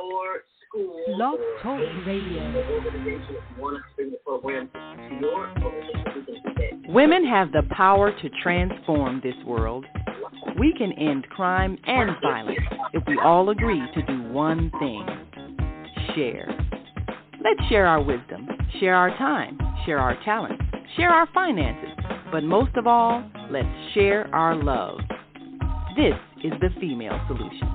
your school Blog Talk Radio. organization want to bring the program to your organization. Women have the power to transform this world. We can end crime and violence if we all agree to do one thing: share. Let's share our wisdom, share our time, share our talents, share our finances, but most of all, let's share our love. This is the Female Solution.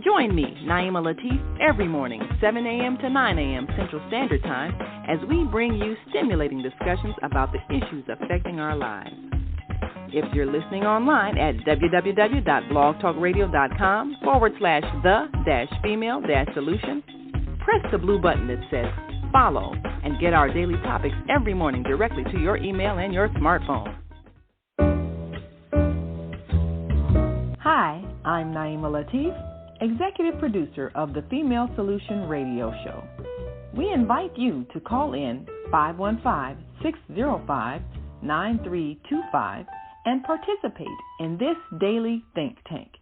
Join me, Naima Latif, every morning, 7 a.m. to 9 a.m. Central Standard Time, as we bring you stimulating discussions about the issues affecting our lives. If you're listening online at www.blogtalkradio.com/the-female-solution, press the blue button that says follow and get our daily topics every morning directly to your email and your smartphone. Hi, I'm Naima Latif, Executive Producer of the Female Solution Radio Show. We invite you to call in 515-605-9325 and participate in this daily think tank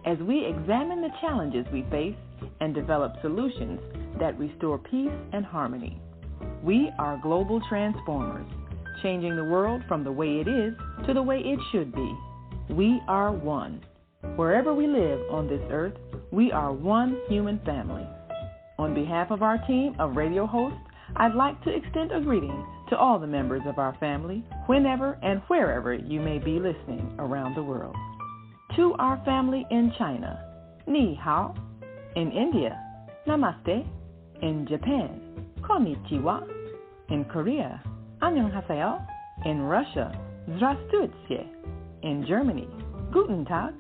as we examine the challenges we face and develop solutions that restore peace and harmony. We are global transformers, changing the world from the way it is to the way it should be. We are one. Wherever we live on this earth, we are one human family. On behalf of our team of radio hosts, I'd like to extend a greeting to all the members of our family, whenever and wherever you may be listening around the world. To our family in China, Ni Hao. In India, Namaste. In Japan, Konnichiwa. In Korea, Annyeonghaseyo. In Russia, Здравствуйте. In Germany, Guten Tag.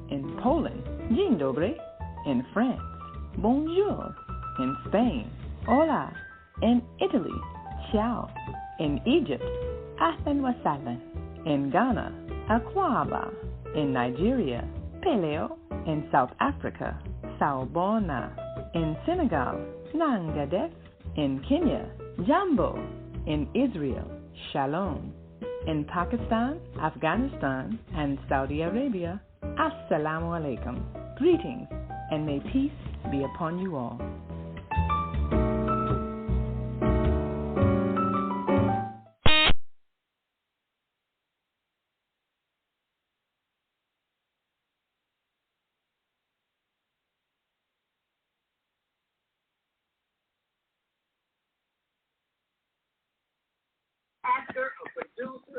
In Poland, Dzień dobry. In France, Bonjour. In Spain, Hola. In Italy, Ciao. In Egypt, Ahlan wa sahlan. In Ghana, Akwaba. In Nigeria, Peleo. In South Africa, Sawubona. In Senegal, Nangadef. In Kenya, Jambo. In Israel, Shalom. In Pakistan, Afghanistan, and Saudi Arabia, Assalamu alaikum. Greetings, and may peace be upon you all.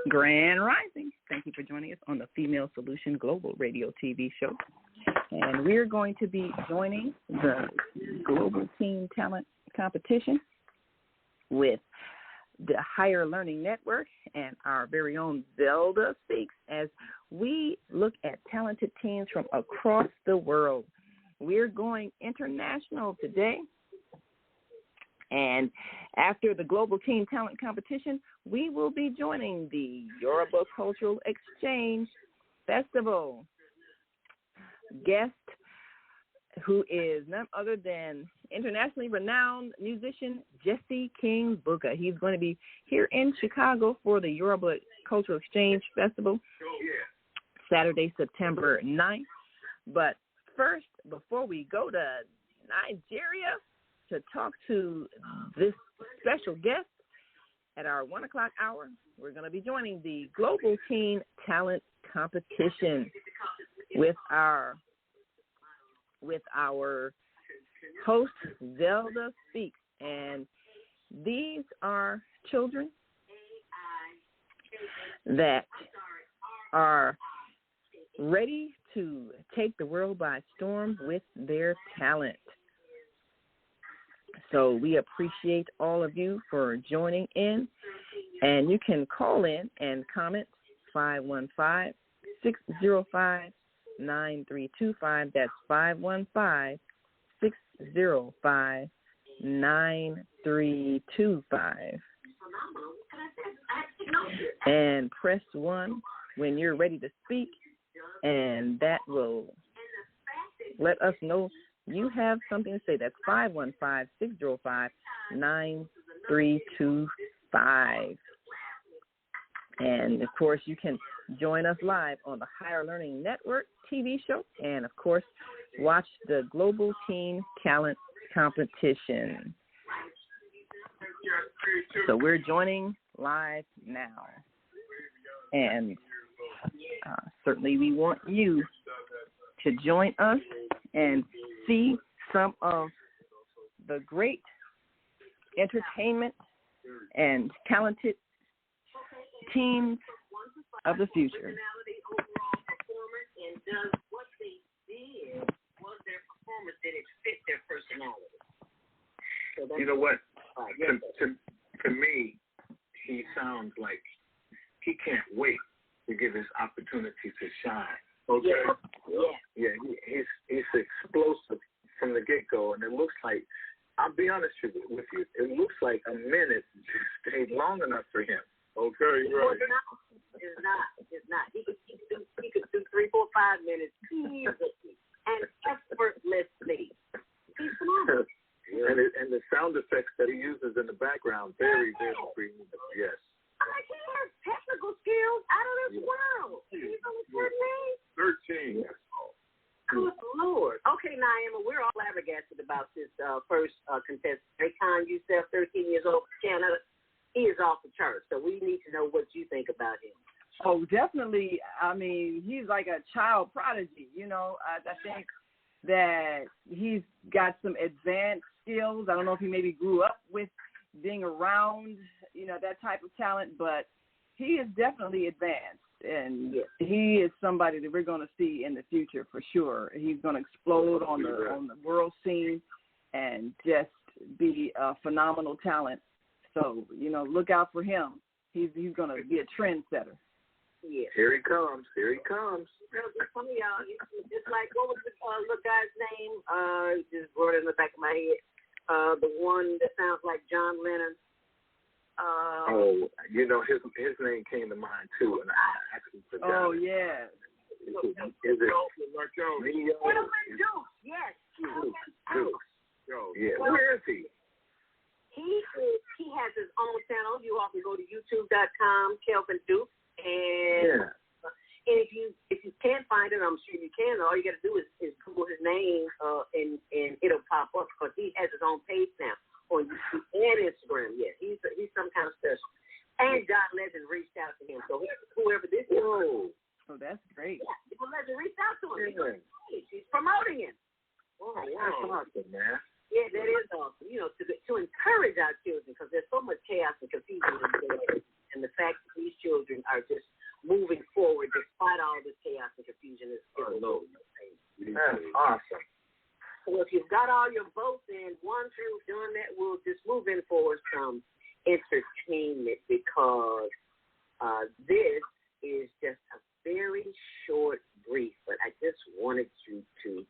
Grand Rising. Thank you for joining us on the Female Solution Global Radio TV show. And we're going to be joining the Global Teen Talent Competition with the Higher Learning Network and our very own Zelda Speaks as we look at talented teens from across the world. We're going international today. And after the Global Teen Talent Competition, we will be joining the Yoruba Cultural Exchange Festival. Guest who is none other than internationally renowned musician Jesse King Booker. He's going to be here in Chicago for the Yoruba Cultural Exchange Festival, Saturday, September 9th. But first, before we go to Nigeria to talk to this special guest at our 1 o'clock hour, we're going to be joining the Global Teen Talent Competition with our host, Zelda Speaks. And these are children that are ready to take the world by storm with their talent. So we appreciate all of you for joining in. And you can call in and comment 515-605-9325. That's 515-605-9325. And press 1 when you're ready to speak, and that will let us know you have something to say. That's 515-605-9325. And, of course, you can join us live on the Higher Learning Network TV show and, of course, watch the Global Teen Talent competition. So we're joining live now. And certainly we want you to join us and see some of the great entertainment and talented teams of the future. And does what they did, was their performance, did it fit their personality? So you know what? To me, he sounds like he can't wait to give his opportunity to shine. Okay? Yeah, he's explosive from the get-go, and it looks like, I'll be honest with you, it looks like a minute stayed long enough for him. Okay, right. It's not. He could do 3, 4, 5 minutes easily and effortlessly. He's phenomenal. And the sound effects that he uses in the background, very, very creative. Yes. Like he has technical skills out of this world. He's only 13. 13. Good Lord. Okay, Naima, we're all flabbergasted about this first contestant. Raycon Youssef, 13 years old, Canada. He is off the chart, so we need to know what you think about him. Oh, definitely. I mean, he's like a child prodigy. You know, I think that he's got some advanced skills. I don't know if he maybe grew up with being around, you know, that type of talent, but he is definitely advanced. And he is somebody that we're going to see in the future for sure. He's going to explode on the world scene and just be a phenomenal talent. So, you know, look out for him. He's going to be a trendsetter. Yeah. Here he comes. Some of y'all, just like, what was the little guy's name? Just brought it in the back of my head. The one that sounds like John Lennon. You know, his name came to mind, too, and I actually forgot. Oh, yeah. Is it Leo? Dukes, yes. Dukes. Yeah. Where is he? He has his own channel. You all can go to youtube.com, Kelvin Duke, and if you can't find it, I'm sure you can. All you got to do is Google his name, and it'll pop up because he has his own page now on YouTube and Instagram. Yeah, he's some kind of special. And John Legend reached out to him, so whoever this is. Oh, that's great. Yeah, John Legend reached out to him. He's promoting him. Oh, wow. That's awesome, man. Yeah, that is awesome. You know, to encourage our children, because there's so much chaos and confusion in the world, and the fact that these children are just moving forward despite all this chaos and confusion is that's awesome. So if you've got all your votes in, once you've done that, we'll just move in for some entertainment, because this is just a very short brief, but I just wanted you to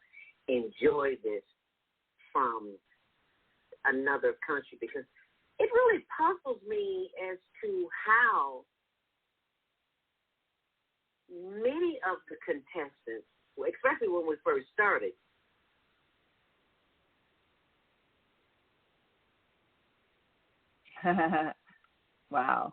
enjoy this from another country, because it really puzzles me as to how many of the contestants, especially when we first started, wow.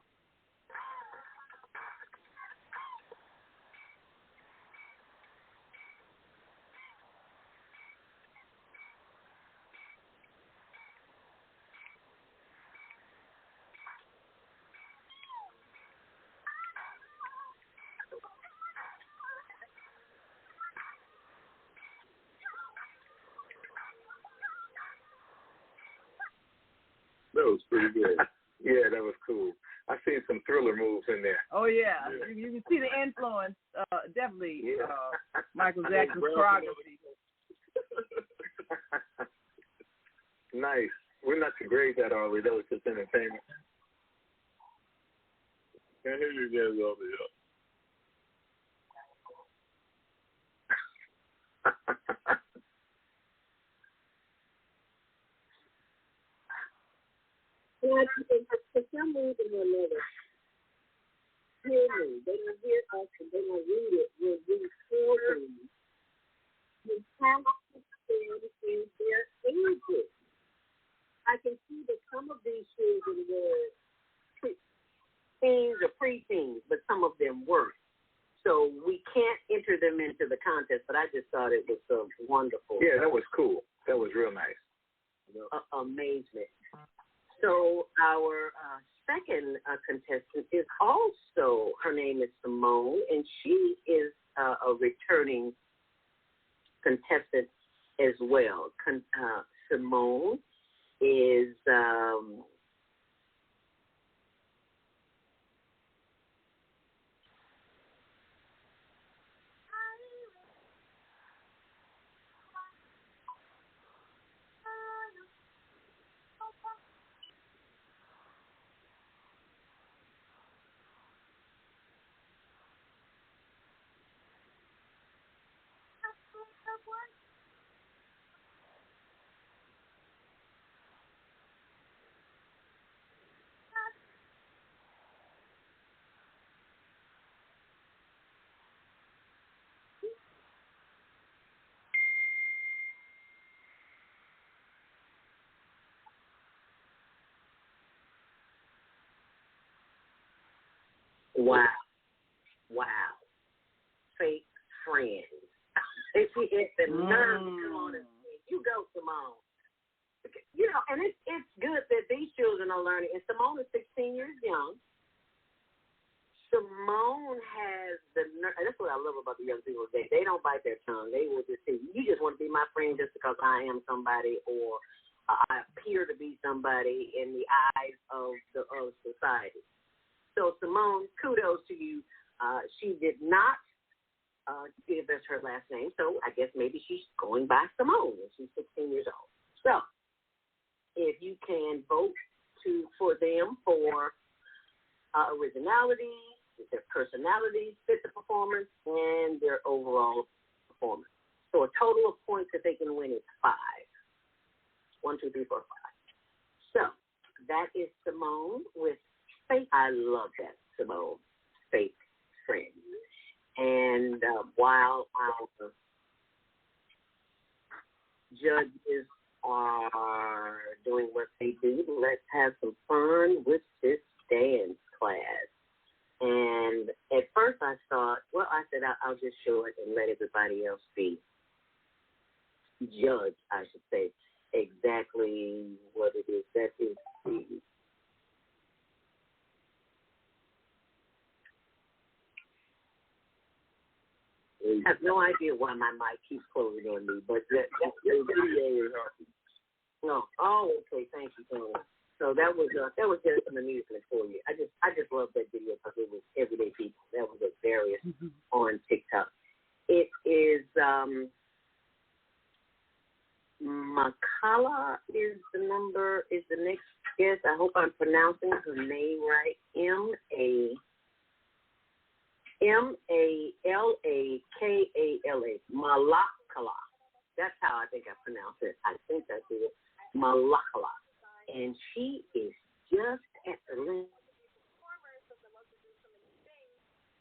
That was pretty good. Yeah, that was cool. I seen some thriller moves in there. Oh, yeah. You can see the influence, definitely, Michael Jackson's choreography. Nice. We're not to grade that, are we? That was just entertainment. Can't hear you guys over here. For some reason or another, hear me. They don't hear us and they don't read it. We'll read for them. You have to stand in their ages. I can see that some of these children were teens or preteens, but some of them weren't. So we can't enter them into the contest, but I just thought it was so wonderful. Yeah, that was cool. That was real nice. amazement. So our second contestant is also, her name is Simone, and she is a returning contestant as well. Simone is wow. Fake friends. It's the nerve to come on and say, you go, Simone. You know, and it's good that these children are learning. And Simone is 16 years young. Simone has the nerve. And that's what I love about the young people today. They don't bite their tongue. They will just say, you just want to be my friend just because I am somebody, or I appear to be somebody in the eyes of society. So, Simone, kudos to you. She did not give us her last name, so I guess maybe she's going by Simone, and she's 16 years old. So, if you can vote for them for originality, their personality, fit the performance, and their overall performance. So, a total of points that they can win is 5. 1, 2, 3, 4, 5. So, that is Simone with Fake. I love that, Simone. Fake friends. And while our judges are doing what they do, let's have some fun with this dance class. And at first I thought, I said I'll just show it and let everybody else judge, I should say, exactly what it is that is the I have no idea why my mic keeps closing on me, but that's the video is helping. No, okay, thank you, Tony. So that was just an amusement for you. I just love that video because it was everyday people. That was at various on TikTok. It is Makala is the next guest. I hope I'm pronouncing her name right. Malakala. Malakala. That's how I think I pronounce it. I think that's it. Malakala. And she is just at the link.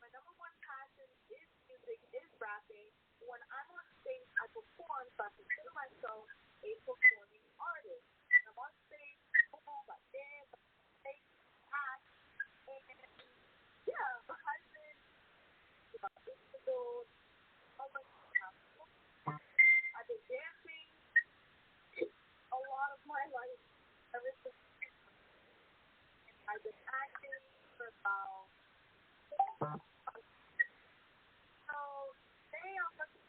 My number one passion is music, is rapping. When I'm on stage, I perform, so I consider myself a performing artist. I'm on stage, I dance, I act, and yeah, I've been I've been dancing a lot of my life. I've been acting for about so today I'm looking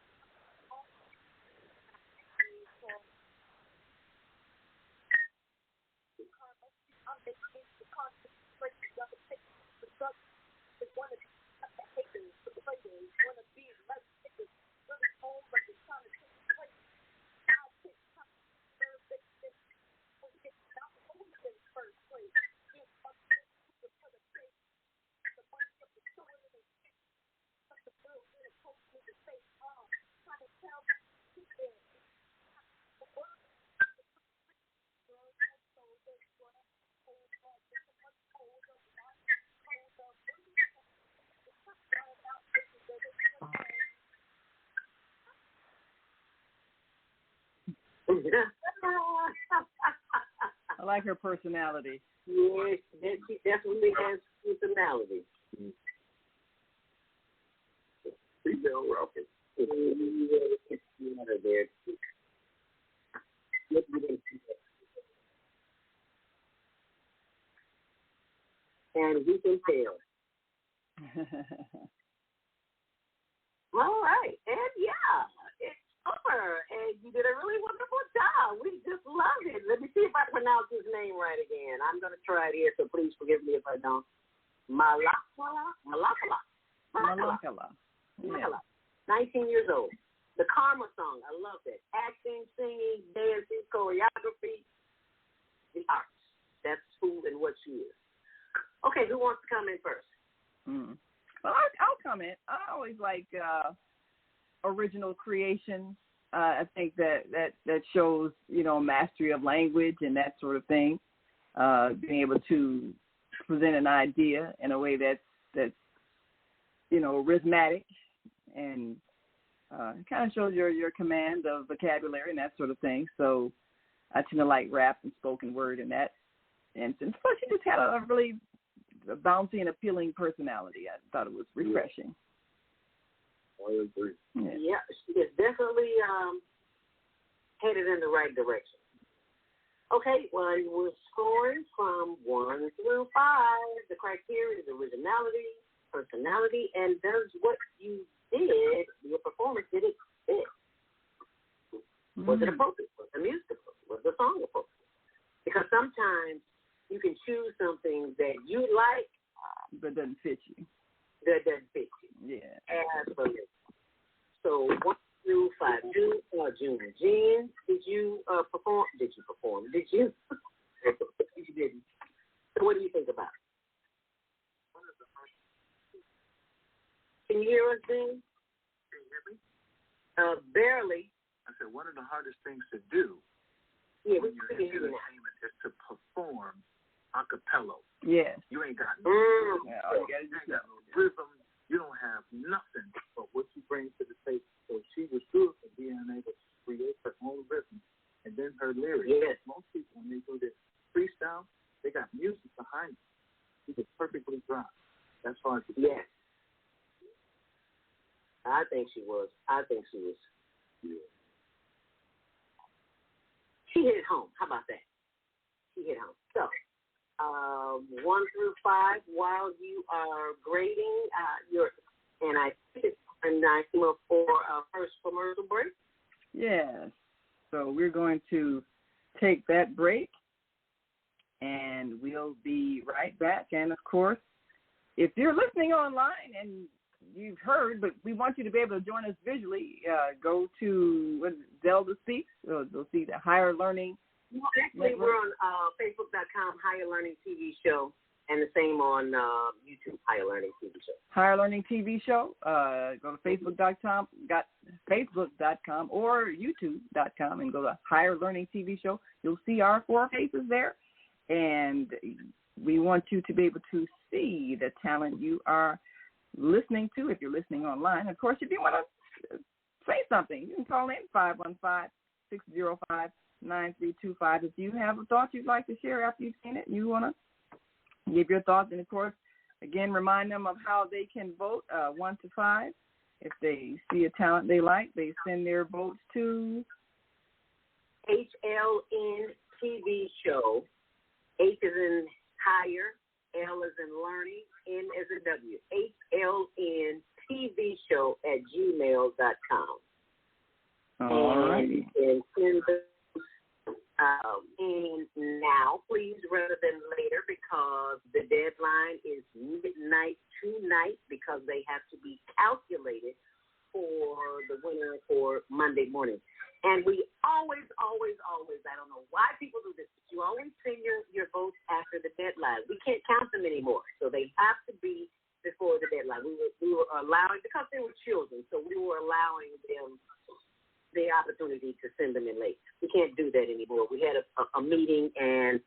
I'm making the constant breaking up the picture, the drug, the one of the haters, the players, one of these like stickers, really home, but they're trying to take the place. Now it's time to serve this, not only in first place, it's up to the place, the money of the store in the city, but the bill in the post with the face on, trying to tell people the world. I like her personality. Yes, she definitely has personality. Female welcome. who can tell? All right. And, yeah, it's over. And you did a really wonderful job. We just loved it. Let me see if I pronounce his name right again. I'm going to try it here, so please forgive me if I don't. Malakala. Yeah. 19 years old. The Karma song. I love it. Acting, singing, dancing, choreography, the arts. That's who and what she is. Okay, who wants to come in first? Well, I'll comment. I always like original creation. I think that shows, mastery of language and that sort of thing. Being able to present an idea in a way that's rhythmic and kind of shows your command of vocabulary and that sort of thing. So I tend to like rap and spoken word in that instance. Plus, she just had a really bouncy and appealing personality. I thought it was refreshing. I agree. Yeah, she is definitely headed in the right direction. Okay, well, we're scoring from 1 through 5. The criteria is originality, personality, and does what you did, your performance, did it fit? Was it appropriate? Was the music appropriate? Was the song appropriate? Because sometimes you can choose something that you like, but doesn't fit you. That doesn't fit you. Yeah. Absolutely. So 1 through 5. June and Jean, did you perform? Did you perform? Did you? You didn't. So what do you think about it? Can you hear us, Jean? Can you hear me? Barely. I said one of the hardest things to do when you're in entertainment is to perform a cappella. Yes. You ain't got no rhythm. You don't have nothing but what you bring to the table. So she was good at being able to create her own rhythm and then her lyrics. Yes. Most people, when they do this freestyle, they got music behind it. She was perfectly dry. That's hard to do. Yes. I think she was. Yeah. She hit home. How about that? She hit home. So, 1 through 5, while you are grading and I think it's nice for our first commercial break. Yes. So we're going to take that break, and we'll be right back. And, of course, if you're listening online and you've heard, but we want you to be able to join us visually, go to Zelda Speaks. They'll see the Higher Learning. Well, actually, we're on Facebook.com, Higher Learning TV Show, and the same on YouTube, Higher Learning TV Show. Higher Learning TV Show. Go to Facebook.com or YouTube.com and go to Higher Learning TV Show. You'll see our 4 faces there, and we want you to be able to see the talent you are listening to if you're listening online. Of course, if you want to say something, you can call in 515-605-9325. If you have a thought you'd like to share after you've seen it, you want to give your thoughts. And, of course, again, remind them of how they can vote 1 to 5. If they see a talent they like, they send their votes to HLN TV Show. H is in higher, L is in learning, N is in W. HLN TV Show at gmail.com. All right. And send those in now, please, rather than later, because the deadline is midnight tonight, because they have to be calculated for the winner for Monday morning. And we always, I don't know why people do this, but you always send your votes after the deadline. We can't count them anymore, so they have to be before the deadline. We were allowing, because they were children, so we were allowing them the opportunity to send them in late. We can't do that anymore. We had a meeting, and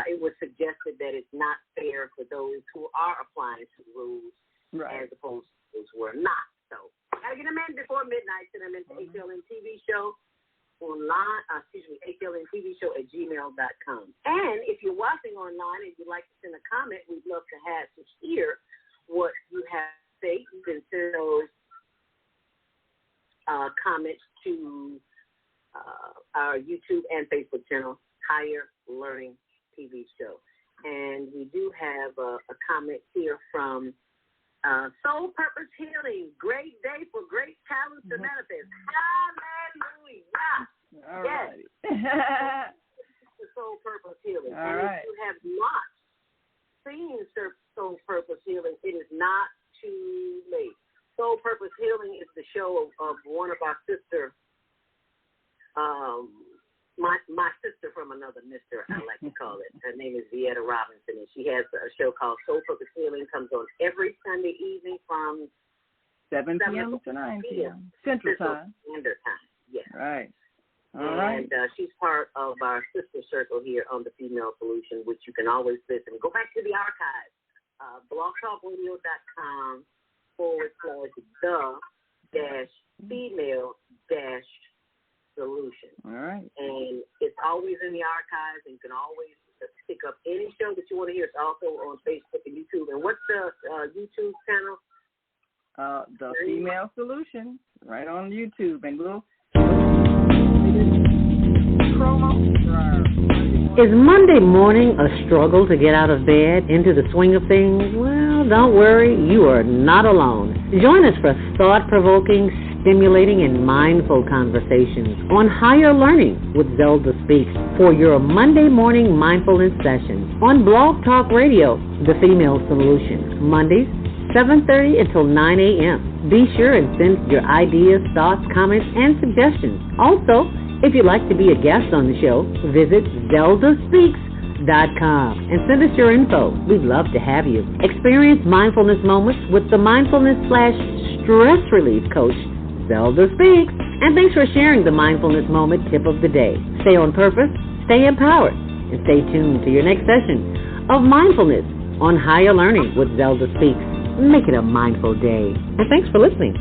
it was suggested that it's not fair for those who are applying to the rules as opposed to those who are not. So got to get them in before midnight. Send them into HLN TV Show online, HLN TV Show at gmail.com. And if you're watching online and you'd like to send a comment, we'd love to hear what you have to say. You can send those comments to our YouTube and Facebook channel, Higher Learning TV Show. And we do have a comment here from Soul Purpose Healing. Great day for great talent to manifest. Hallelujah. All yes. right. Soul Purpose Healing. All and right. if you have not seen Soul Purpose Healing, it is not too late. Soul Purpose Healing is the show of one of our sister, my sister from another mister, I like to call it. Her name is Vietta Robinson, and she has a show called Soul Purpose Healing. Comes on every Sunday evening from 7 p.m. to 9 p.m. Central Time. Standard Time, yes. Right. And she's part of our sister circle here on the Female Solution, which you can always listen. Go back to the archives, blogtalkradio.com/the-female-solution. All right. And it's always in the archives, and you can always pick up any show that you want to hear. It's also on Facebook and YouTube. And what's the YouTube channel? The Female Solution, right on YouTube. And we'll Is Monday morning a struggle to get out of bed, into the swing of things? Well, don't worry, you are not alone. Join us for thought-provoking, stimulating, and mindful conversations on higher learning with Zelda Speaks for your Monday morning mindfulness session on Blog Talk Radio, The Female Solution, Mondays, 7:30 until 9 a.m. Be sure and send your ideas, thoughts, comments, and suggestions. Also, if you'd like to be a guest on the show, visit ZeldaSpeaks.com and send us your info. We'd love to have you. Experience mindfulness moments with the mindfulness/stress relief coach, Zelda Speaks. And thanks for sharing the mindfulness moment tip of the day. Stay on purpose, stay empowered, and stay tuned to your next session of Mindfulness on Higher Learning with Zelda Speaks. Make it a mindful day. And thanks for listening.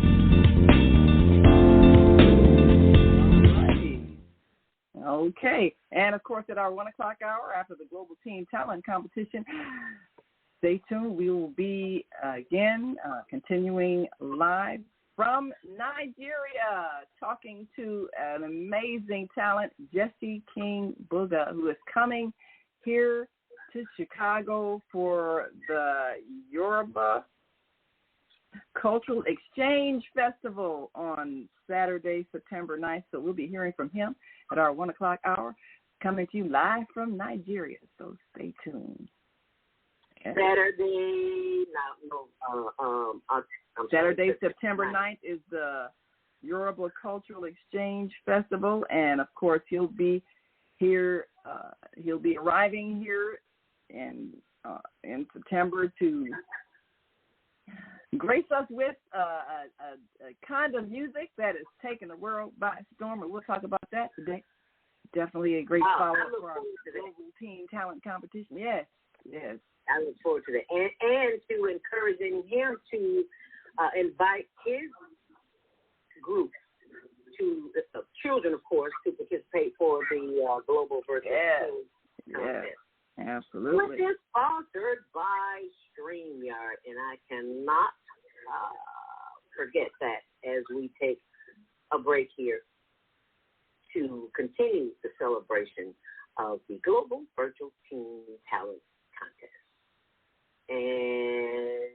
Okay. And, of course, at our 1 o'clock hour after the Global Teen Talent Competition, stay tuned. We will be, again, continuing live from Nigeria, talking to an amazing talent, Jesse King Buga, who is coming here to Chicago for the Yoruba Cultural Exchange Festival on Saturday, September 9th. So we'll be hearing from him at our 1 o'clock hour, coming to you live from Nigeria. So stay tuned. Saturday, September 9th is the Yoruba Cultural Exchange Festival, and of course he'll be here. He'll be arriving here in September to grace us with a kind of music that is taking the world by storm, and we'll talk about that today. Definitely a great follow-up for our Global Teen Talent Competition. Yes. I look forward to that. And to encouraging him to invite his group to children, of course, to participate for the Global Virtual Contest. Absolutely. Which is sponsored by StreamYard, and I cannot forget that as we take a break here to continue the celebration of the Global Virtual Teen Talent Contest. And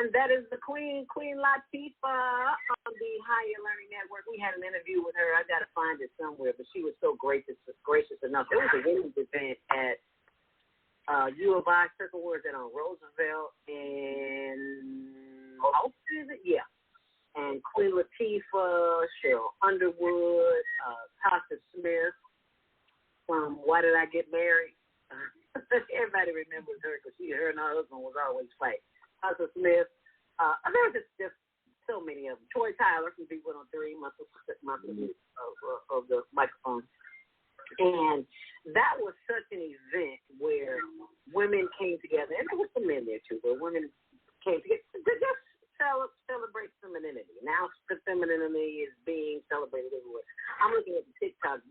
And that is the Queen Latifah on the Higher Learning Network. We had an interview with her. I got to find it somewhere, but she was so gracious enough. It was a women's event at U of I, Circle Words on Roosevelt in Austin, is it? Yeah. And Queen Latifah, Cheryl Underwood, Tasha Smith from Why Did I Get Married? Everybody remembers her because her and her husband was always fighting. Tasha Smith. There was just so many of them. Troy Tyler from B103, my of the microphone. And that was such an event where women came together, and there were some men there too, but women came together to just celebrate femininity. Now femininity is being celebrated everywhere. I'm looking at the TikTok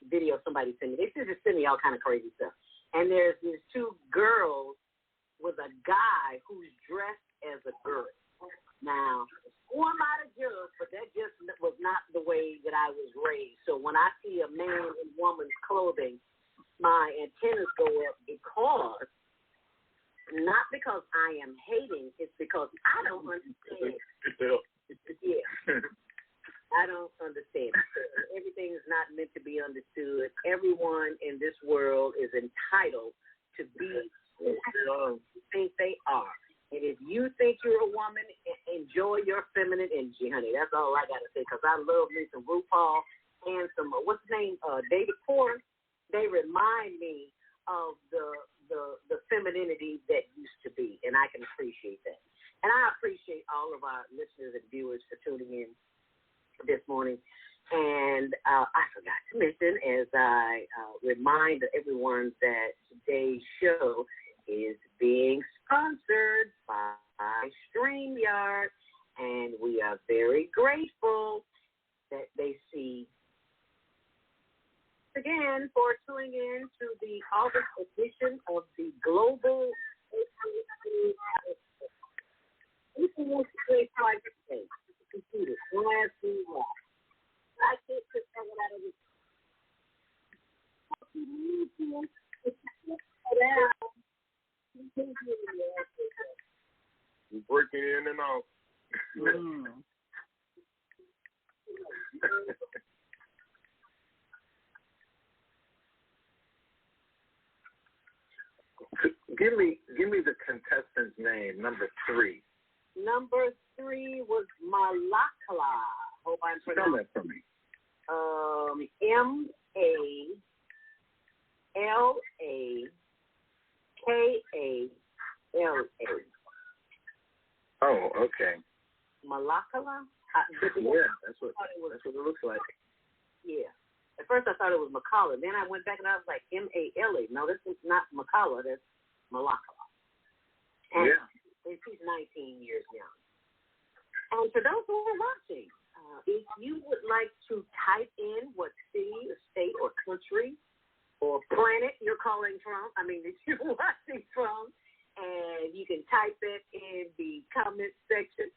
video somebody sent me. They just send me all kind of crazy stuff. And there's these two girls with a guy who's dressed as a girl. Now, who am I to judge, but that just was not the way that I was raised. So when I see a man in woman's clothing, my antennas go up not because I am hating, it's because I don't understand. Yeah. I don't understand. Everything is not meant to be understood. Everyone in this world is entitled to be who they think they are. And if you think you're a woman, enjoy your feminine energy, honey. That's all I got to say, because I love me some RuPaul and some, what's his name, David Porter. They remind me of the femininity that used to be, and I can appreciate that. And I appreciate all of our listeners and viewers for tuning in this morning. And I forgot to mention, as I remind everyone, that today's show is being sponsored by StreamYard, and we are very grateful that they see again for tuning in to the August edition of the Global computer. I can't put that out of this. You're breaking in and out. Give me the contestant's name, number 3. Number 3 was Malakala. Hope I'm pronouncing that for me. Malakala. Oh, okay. Malakala? Yeah, that's what it looks like. Yeah. At first I thought it was Makala. Then I went back and I was like, Mala. No, this is not Makala. That's Malakala. And yeah. She's 19 years young. And for those who are watching, if you would like to type in what city or state or country or planet you're calling from, that you're watching from, and you can type it in the comment section.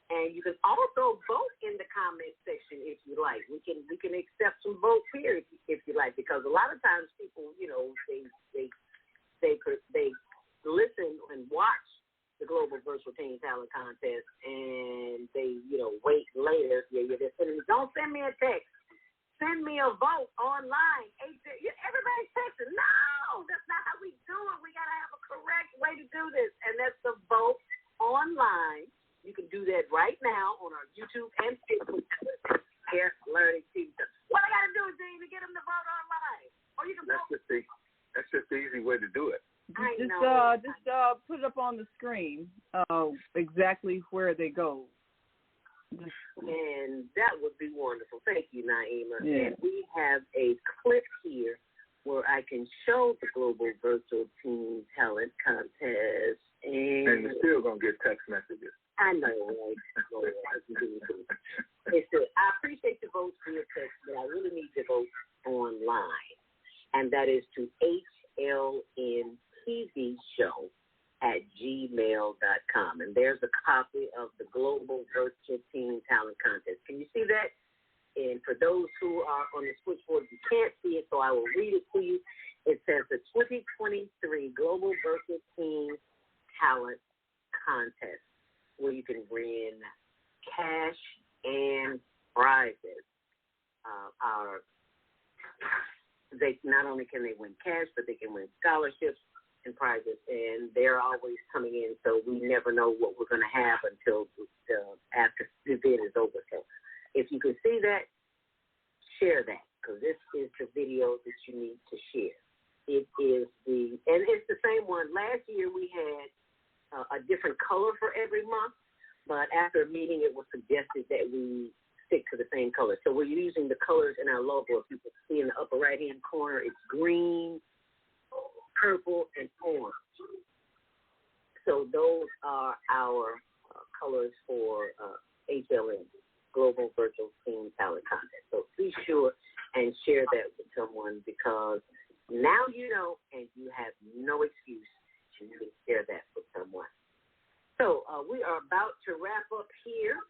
And you can also vote in the comment section if you like. We can accept some votes here if you like, because a lot of times people, they listen and watch the Global Virtual Teen Talent Contest, and they wait later. They're sending me, don't send me a text. Send me a vote online. Everybody's texting. No, that's not how we do it. We got to have a correct way to do this, and that's the vote online. You can do that right now on our YouTube and Facebook. Here, Learning TV. What I got to do, Dean, to get them to vote online? Or you can vote. That's just the easy way to do it. Just put it up on the screen, exactly where they go. And that would be wonderful. Thank you, Naima. Yeah. And we have a clip here where I can show the Global Virtual Teen Talent Contest. And you're still going to get text messages. I know, right? I appreciate the votes for your text, but I really need your votes online. And that is to hlntvshow@gmail.com. And there's a copy of the Global Virtual Teen Talent Contest. Can you see that? And for those who are on the switchboard, you can't see it, so I will read it to you. It says the 2023 Global Virtual Teen Talent Contest. where you can win cash and prizes. They not only can they win cash, but they can win scholarships and prizes, and they're always coming in, so we never know what we're going to have until after the event is over. So if you can see that, share that, because this is the video that you need to share. It is and it's the same one. Last year we had a different color for every month, but after a meeting it was suggested that we stick to the same color. So we're using the colors in our logo. If you can see in the upper right-hand corner, it's green, purple, and orange. So those are our colors for HLN, Global Virtual Teen Talent Contest. So be sure and share that with someone, because now you know and you have no excuse to share that with someone. So we are about to wrap up here.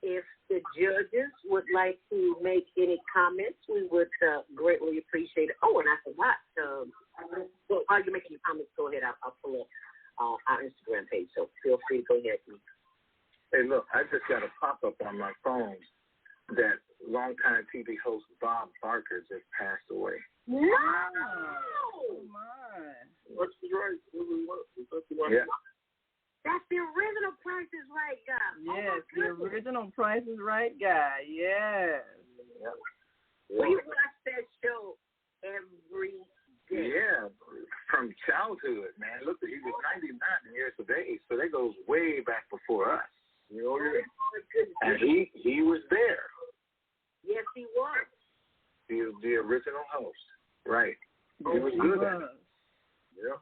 If the judges would like to make any comments, we would greatly appreciate it. Oh, and I forgot. Well, while you're making your comments, go ahead. I'll pull up our Instagram page, so feel free to go ahead. Hey, look, I just got a pop-up on my phone that longtime TV host Bob Barker just passed away. No! Oh, my. What's the right? Yeah. That's the original Price is Right guy. Yes, the original Price is Right guy. Yes. Yep. We watch that show every day. Yeah, from childhood, man. Look, he was 99 years of age, so that goes way back before us. You know, and he was there. Yes, he was. He was the original host. Right. He was good at it. Yeah.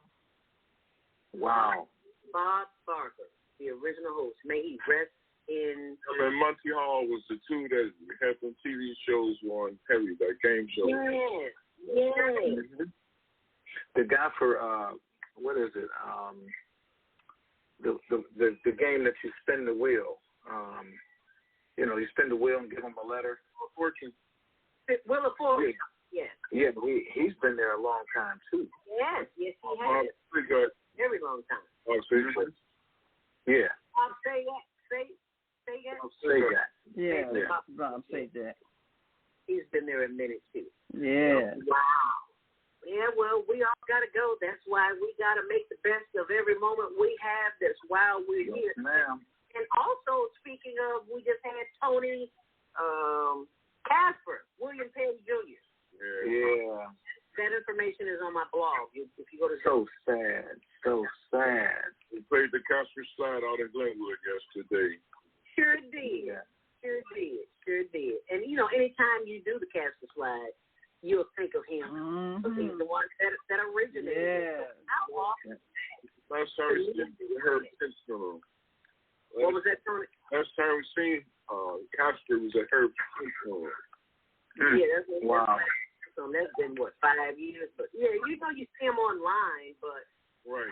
Wow. Bob Barker, the original host. May he rest in... And Monty Hall was the two that had some TV shows on Perry, that game show. Yes, yes. Mm-hmm. The guy for, what is it? The game that you spin the wheel. You know, you spin the wheel and give him a letter. Fortune. Wheel of Fortune. Yes. Yeah, he's been there a long time, too. Yes, he has. Very long time. Yeah. Bob, say that. Say that. Say that. Yeah, Bob, say that. He's been there a minute, too. Yeah. Wow. Yeah, well, we all got to go. That's why we got to make the best of every moment we have. That's why we're here. Ma'am. And also, speaking of, we just had Tony Casper, William Page Jr. Yeah. That information is on my blog. If you go to so sad. We played the Casper slide out in Glenwood yesterday. Sure did. Yeah. Sure did. And, you know, anytime you do the Casper slide, you'll think of him. Mm-hmm. He's the one that originated. Yeah. How often? Last time we seen Herb Pinstone. What was that, Tony? Last time we seen Casper was at Herb Pinstone. Yeah, that's wow. That's been, 5 years? But, yeah, you know, you see him online, but right.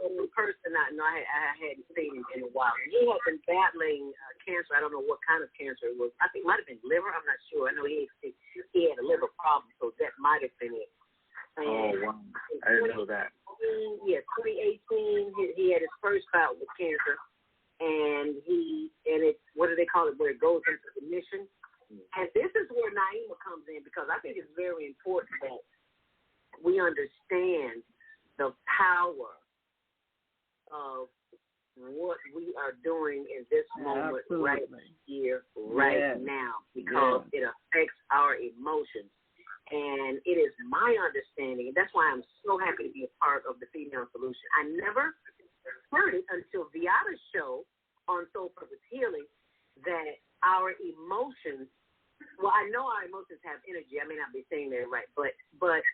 In person, I hadn't seen him in a while. And he had been battling cancer. I don't know what kind of cancer it was. I think it might have been liver. I'm not sure. I know he had a liver problem, so that might have been it. And wow. I didn't know that. Yeah, 2018, he had his first bout with cancer. And it's, what do they call it, where it goes into remission? And this is where Naima comes in, because I think it's very important that we understand the power of what we are doing in this moment, right here, right now, because it affects our emotions. And it is my understanding, and that's why I'm so happy to be a part of the Female Solution. I never heard it until Viata's show on Soul Purpose Healing, that our emotions, well, I know our emotions have energy. I may not be saying that right, but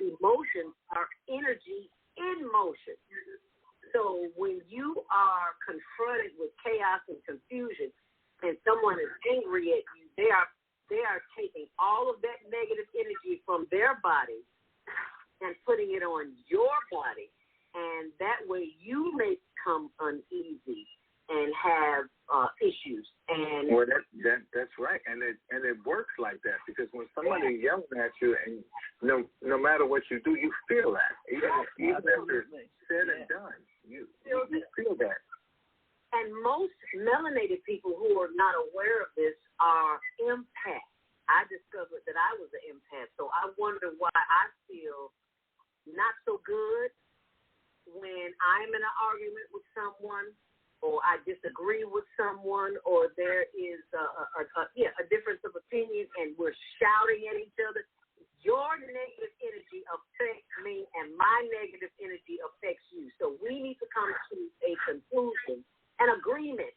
emotions are energy in motion. So when you are confronted with chaos and confusion, and someone is angry at you, they are taking all of that negative energy from their body and putting it on your body, and that way you may become uneasy and have issues. And well, that's right, and it works like that, because when somebody yells at you, and no matter what you do, you feel that. Even after it's said and done, you feel that. And most melanated people who are not aware of this are empaths. I discovered that I was an empath, so I wonder why I feel not so good when I'm in an argument with someone, or I disagree with someone, or there is a difference of opinion, and we're shouting at each other. Your negative energy affects me, and my negative energy affects you. So we need to come to a conclusion, an agreement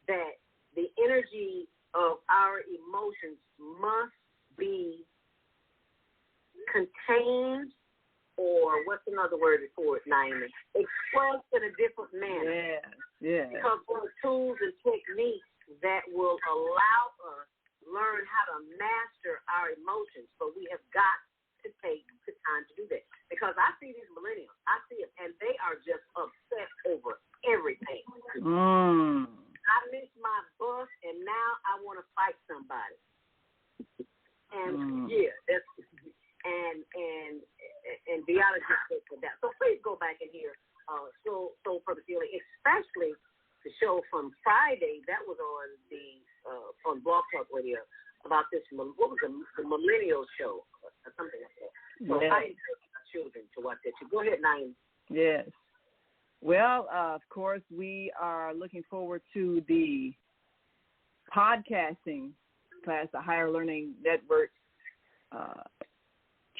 that the energy of our emotions must be contained, or what's another word for it, Naomi? Expressed in a different manner. Yeah. Because there are tools and techniques that will allow us to learn how to master our emotions. So we have got to take the time to do that. Because I see these millennials, I see them, and they are just upset over everything. I missed my bus, and now I want to fight somebody. And that's and Beata just said that. So please go back and hear Soul Purpose Healing, especially the show from Friday that was on the on Blog Talk Radio about this. What was the millennial show or something like that? So I encourage my children to watch that. Go ahead, Naeem. Yes. Well, of course, we are looking forward to the podcasting class, the Higher Learning Network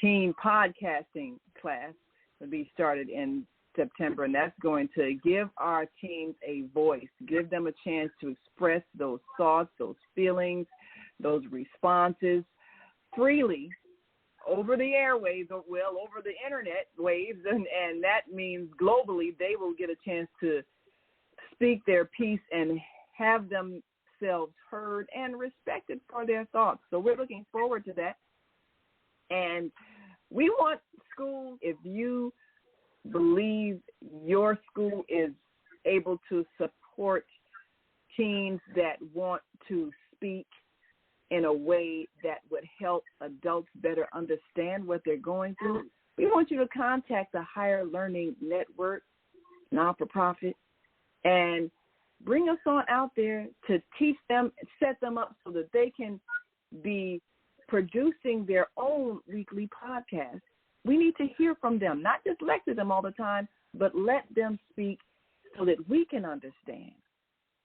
team podcasting class will be started in September, and that's going to give our teams a voice, give them a chance to express those thoughts, those feelings, those responses freely over the airwaves, or well, over the internet waves, and that means globally they will get a chance to speak their piece and have themselves heard and respected for their thoughts. So we're looking forward to that. And we want schools, if you believe your school is able to support teens that want to speak in a way that would help adults better understand what they're going through, we want you to contact the Higher Learning Network, non-for-profit, and bring us on out there to teach them, set them up so that they can be producing their own weekly podcast. We need to hear from them, not just lecture them all the time, but let them speak so that we can understand.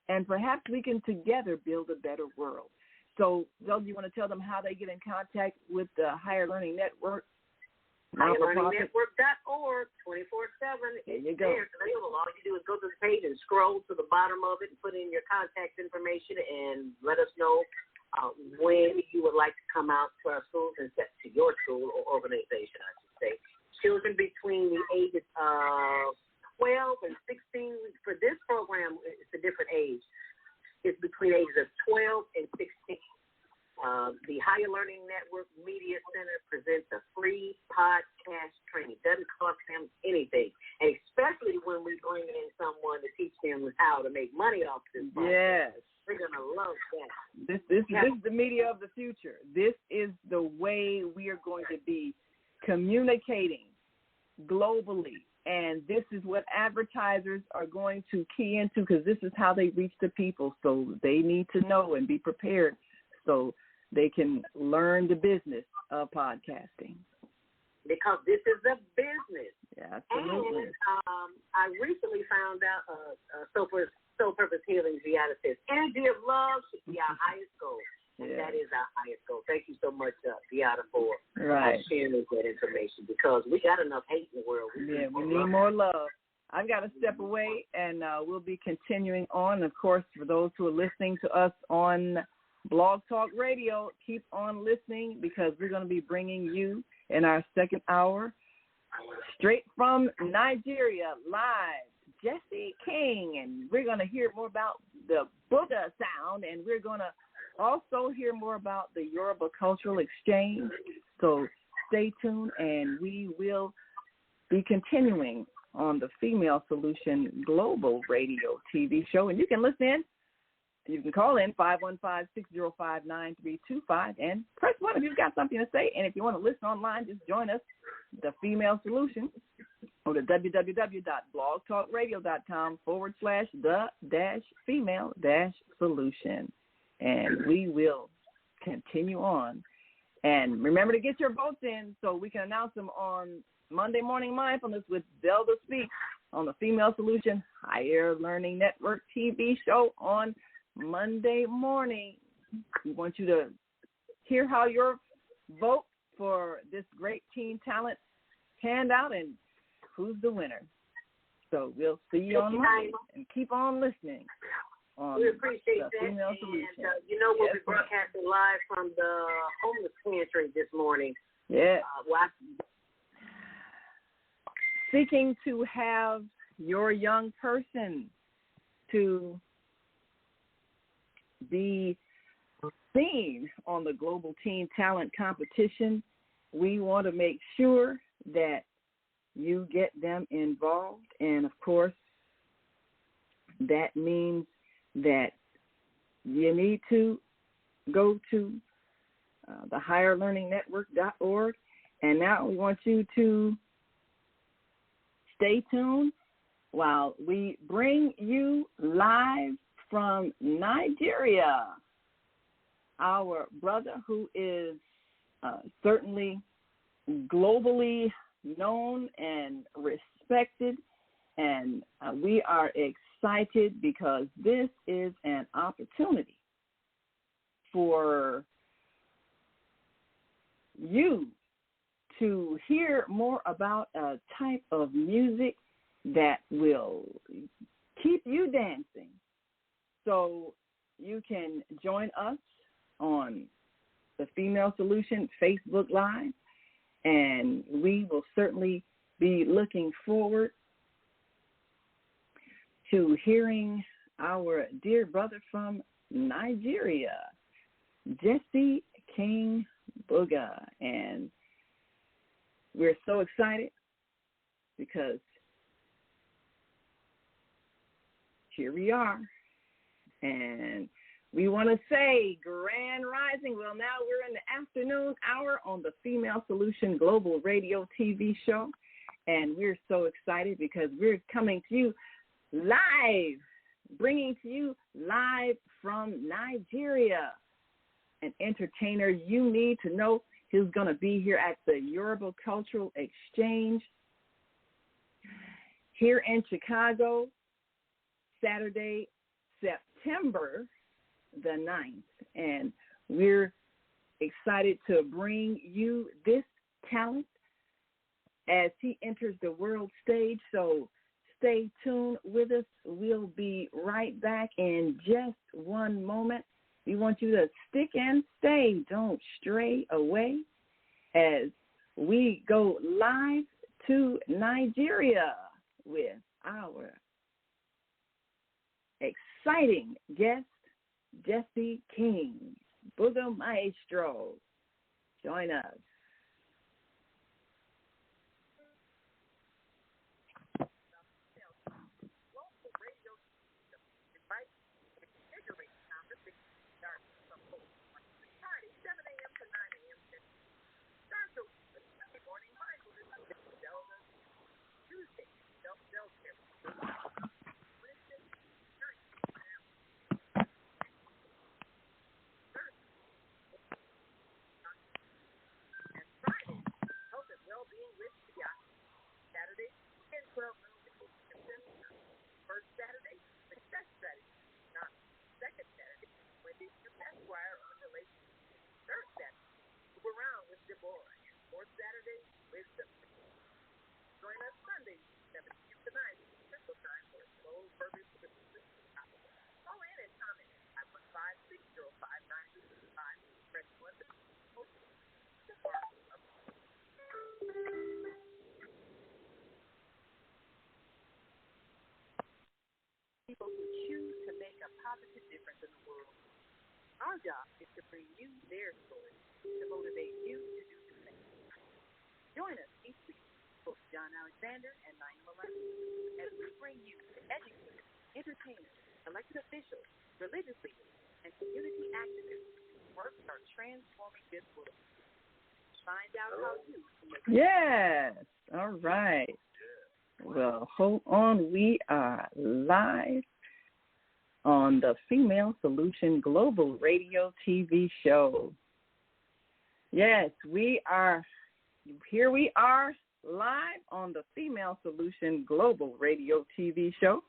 And perhaps we can together build a better world. So, Zoe, do you want to tell them how they get in contact with the Higher Learning Network? HigherLearningNetwork.org, 24/7. There you go. It's available. All you do is go to the page and scroll to the bottom of it and put in your contact information and let us know when you would like to come out to our schools and set to your school or organization, I should say. Children between the ages of 12 and 16. For this program, it's a different age. It's between ages of 12 and 16. The Higher Learning Network Media Center presents a free podcast training. It doesn't cost them anything, and especially when we bring in someone to teach them how to make money off this podcast. Yes. We're going to love that. This is the media of the future. This is the way we are going to be communicating globally. And this is what advertisers are going to key into, because this is how they reach the people. So they need to know and be prepared so they can learn the business of podcasting. Because this is a business. Yeah, absolutely. And I recently found out Soul Purpose Healing, Beata says, energy of love should be our highest goal. Yeah. That is our highest goal. Thank you so much, Beata, for sharing that information, because we got enough hate in the world. We need more love. I've got to step away, and we'll be continuing on. Of course, for those who are listening to us on Blog Talk Radio, keep on listening, because we're going to be bringing you in our second hour, straight from Nigeria, live, Jesse King, and we're going to hear more about the Buddha sound, and we're going to also hear more about the Yoruba Cultural Exchange. So stay tuned, and we will be continuing on the Female Solution Global Radio TV show. And you can listen in You can call in 515-605-9325 and press 1 if you've got something to say. And if you want to listen online, just join us, The Female Solution, or to www.blogtalkradio.com/the-female-solution. And we will continue on. And remember to get your votes in so we can announce them on Monday Morning Mindfulness with Zelda Speaks on the Female Solution Higher Learning Network TV show on Monday morning. We want you to hear how your vote for this great teen talent panned out and who's the winner. So we'll see you on Monday and keep on listening. We appreciate the that. Female Solution. And, we'll be broadcasting live from the homeless pantry this morning. Yeah. Seeking to have your young person to be seen on the Global Teen Talent Competition, we want to make sure that you get them involved. And, of course, that means that you need to go to the higherlearningnetwork.org. And now we want you to stay tuned while we bring you live from Nigeria, our brother who is certainly globally known and respected, and we are excited because this is an opportunity for you to hear more about a type of music that will keep you dancing. So you can join us on the Female Solution Facebook Live, and we will certainly be looking forward to hearing our dear brother from Nigeria, Jesse King Booga. And we're so excited because here we are. And we want to say grand rising. Well, now we're in the afternoon hour on the Female Solution Global Radio TV show. And we're so excited because we're coming to you live, bringing to you live from Nigeria, an entertainer you need to know. He's going to be here at the Yoruba Cultural Exchange here in Chicago, Saturday, September the 9th. And we're excited to bring you this talent as he enters the world stage. So stay tuned with us. We'll be right back in just one moment. We want you to stick and stay. Don't stray away as we go live to Nigeria with our exciting guest, Jesse King, Booga Maestro. Join us. First Saturday, success strategy. Now, second Saturday, Wendy's Esquire on relationship. Third Saturday, move around with Deborah. And fourth Saturday, wisdom. Join us Sunday, 7 p.m. to 9 Central Time for a slow purpose to call in and comment at 515-605-9265. Press 1 to people who choose to make a positive difference in the world. Our job is to bring you their story to motivate you to do the same. Join us each week, both John Alexander and Naima Malone, as we bring you educators, entertainers, elected officials, religious leaders, find out how you can make Yes. All right. Well, hold on. We are live on the Female Solution Global Radio TV show. Yes, we are. Here we are live on the Female Solution Global Radio TV show.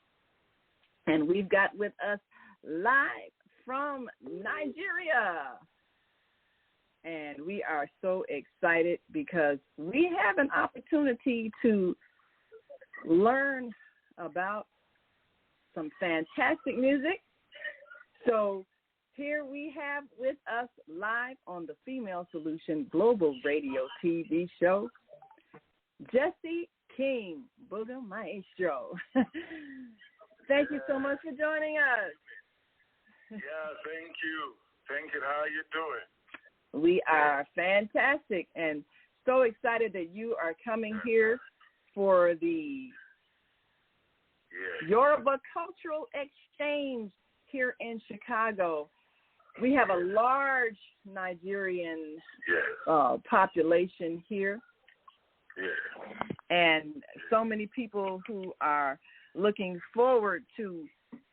And we've got with us live from Nigeria. And we are so excited because we have an opportunity to learn about some fantastic music. So here we have with us live on the Female Solution Global Radio TV show, Jesse King, Booger Maestro. Thank you so much for joining us. Yeah, thank you. Thank you. How are you doing? We are fantastic and so excited that you are coming here for the Yoruba Cultural Exchange here in Chicago. We have a large Nigerian population here. And so many people who are looking forward to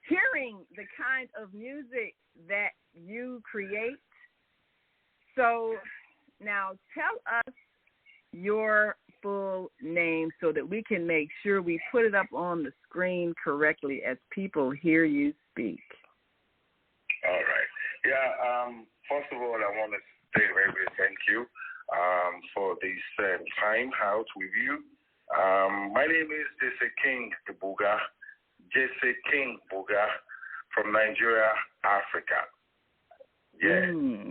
hearing the kind of music that you create. So now tell us your full name so that we can make sure we put it up on the screen correctly as people hear you speak. All right. Yeah, first of all, I want to say very, very thank you for this time out with you. My name is Jesse King Buga, Jesse King Buga from Nigeria, Africa.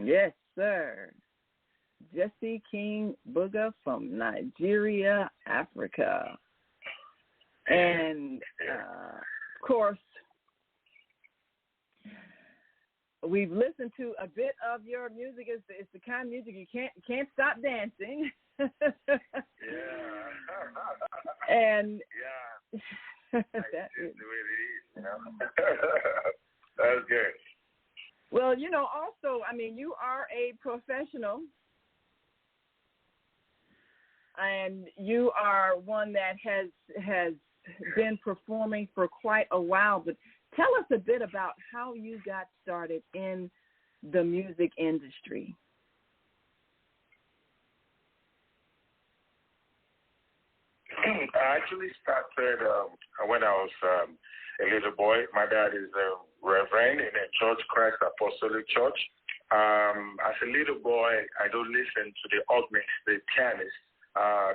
Yes, sir. Jesse King Buga from Nigeria, Africa. And, of course, we've listened to a bit of your music. It's the kind of music you can't stop dancing. And that is the way it is, you know. That's good. Well, you know, also, I mean, you are a professional, and you are one that has been performing for quite a while. But tell us a bit about how you got started in the music industry. I actually started when I was a little boy. My dad is a reverend in a church, Christ Apostolic Church. As a little boy, I do listen to the organist, the pianist,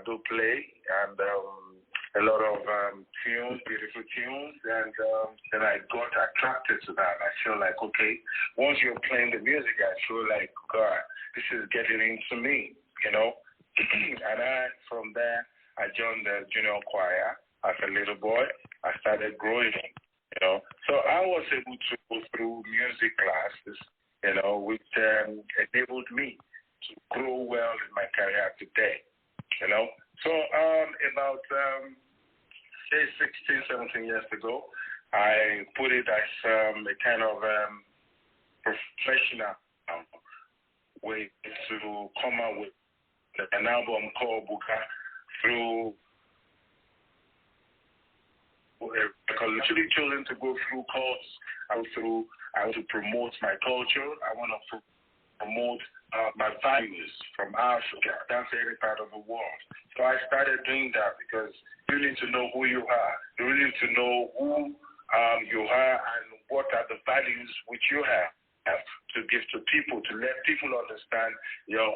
do play, and a lot of tunes, beautiful tunes, and then I got attracted to that. I feel like, okay, once you're playing the music, I feel like, God, this is getting into me, you know. And from there, I joined the junior choir as a little boy. I started growing, you know. So I was able to go through music classes, you know, which enabled me to grow well in my career today, you know. So about, say, 16, 17 years ago, I put it as a kind of professional way to come out with an album called Buka through actually chosen to go through course. I want to promote my culture. I want to promote my values from Africa, down to any part of the world. So I started doing that because you need to know who you are. You really need to know who you are and what are the values which you have to give to people, to let people understand your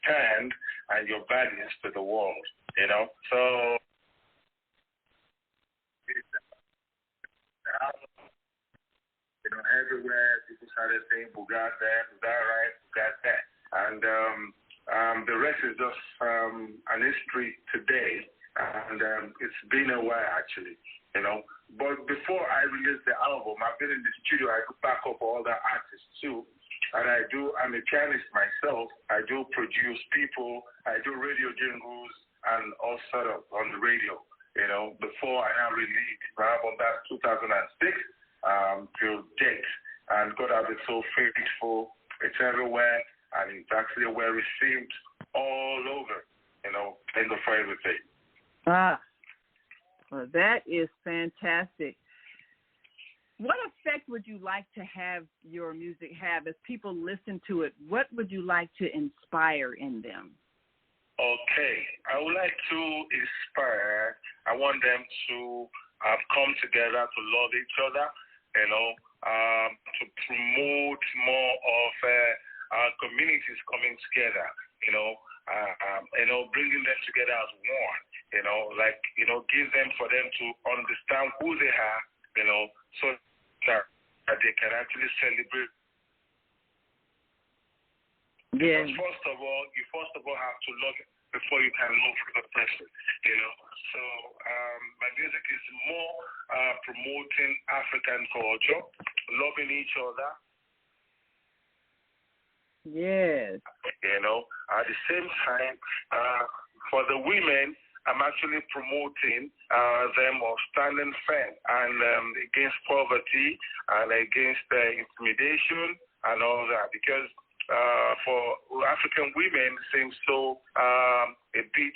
stand and your values to the world, you know. So you know, everywhere people started saying Bugat there, Bugat right, Bugat there. And the rest is just an history today. And it's been a while actually, you know. But before I released the album, I've been in the studio. I could back up all the artists too. And I'm a pianist myself. I do produce people. I do radio jingles and all sort of on the radio, you know. Before I now released my album, that's 2006 till date. And God has been so faithful. It's everywhere. and it's actually well received all over, in the for everything. Well, that is fantastic. What effect would you like to have your music have as people listen to it? What would you like to inspire in them? Okay, I would like to inspire. I want them to come together to love each other, to promote more of our communities coming together, bringing them together as one, give them for them to understand who they are, so that they can actually celebrate. Yeah. Because first of all, you have to love it before you can love the person, So my music is more promoting African culture, loving each other. Yes. At the same time, for the women, I'm actually promoting them of standing firm and against poverty and against intimidation and all that, because for African women seems so a bit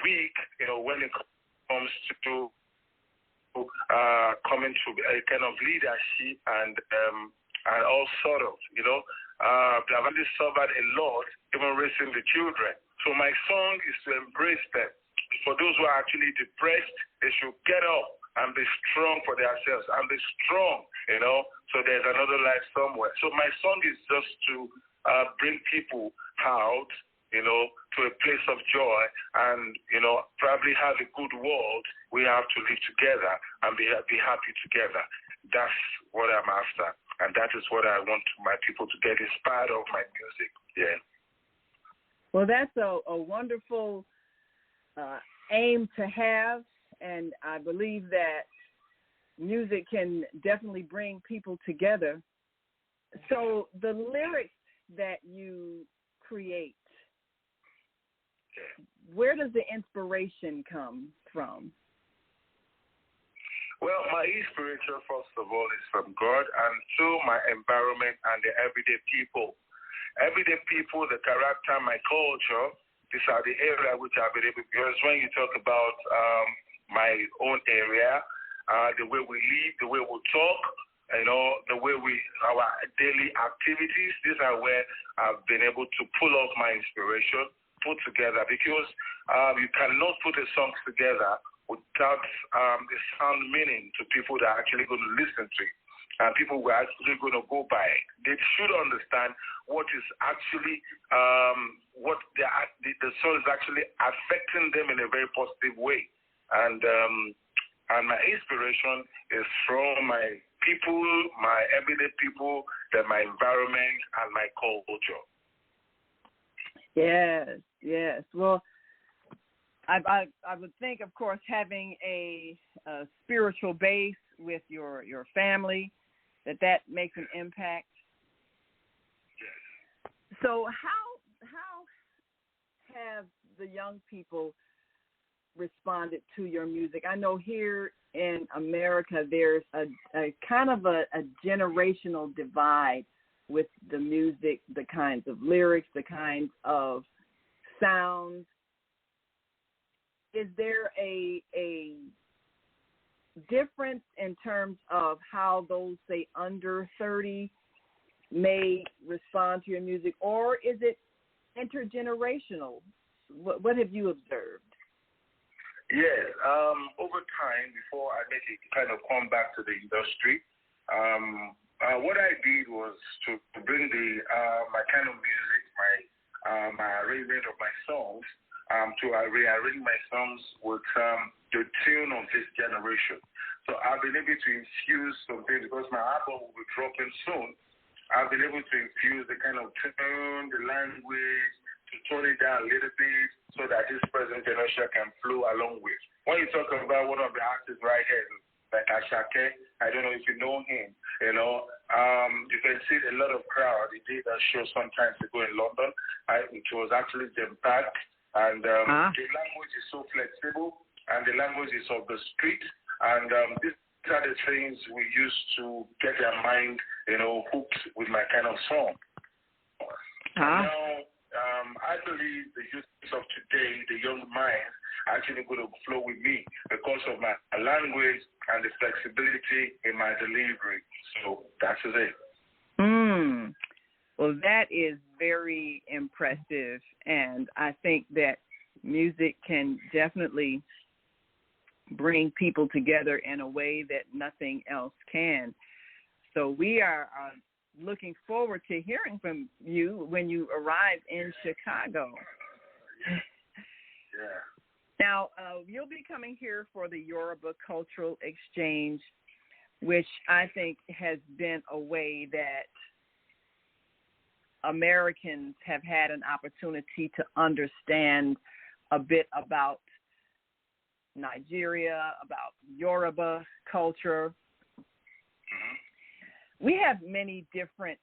weak, when it comes to coming to a kind of leadership and all sort of, I've already suffered a lot, even raising the children. So my song is to embrace them. For those who are actually depressed, they should get up and be strong for themselves and be strong, so there's another life somewhere. So my song is just to bring people out, to a place of joy and, probably have a good world. We have to live together and be happy together. That's what I'm after. And that is what I want my people to get inspired of my music. Yeah. Well, that's a wonderful aim to have, and I believe that music can definitely bring people together. So the lyrics that you create, where does the inspiration come from? Well, my inspiration, first of all, is from God and through my environment and the everyday people. Everyday people, the character, my culture, these are the area which I believe, because when you talk about my own area, the way we live, the way we talk, the way our daily activities, these are where I've been able to pull off my inspiration, put together, because you cannot put the songs together without the sound meaning to people that are actually going to listen to it. And people who are actually going to go by it. They should understand what is actually, what the song is actually affecting them in a very positive way. And my inspiration is from my people, my everyday people, my environment, and my culture. Yes. Well, I would think, of course, having a spiritual base with your family, that makes an impact. Yes. So how have the young people responded to your music? I know here in America there's a kind of a generational divide with the music, the kinds of lyrics, the kinds of sounds. Is there a difference in terms of how those, say, under 30 may respond to your music, or is it intergenerational? What have you observed? Yes, over time, before I make it kind of come back to the industry, what I did was to bring my kind of music, my arrangement of my songs, to rearrange my songs with the tune of this generation. So I've been able to infuse something, because my album will be dropping soon. I've been able to infuse the kind of tune, the language, to tone it down a little bit so that this present generation can flow along with. When you talk about one of the artists right here, like Ashake, I don't know if you know him, you can see a lot of crowd. He did a show some time ago in London. It was actually jam-packed, and the language is so flexible, and the language is of the street, and these are the things we use to get their mind, hooked with my kind of song. Now, I believe the youth of today, the young minds, are actually going to flow with me because of my language and the flexibility in my delivery. So that's it. Well, that is very impressive, and I think that music can definitely bring people together in a way that nothing else can. So we are looking forward to hearing from you when you arrive in Chicago. Yeah. Now, you'll be coming here for the Yoruba Cultural Exchange, which I think has been a way that Americans have had an opportunity to understand a bit about Nigeria, about Yoruba culture. We have many different,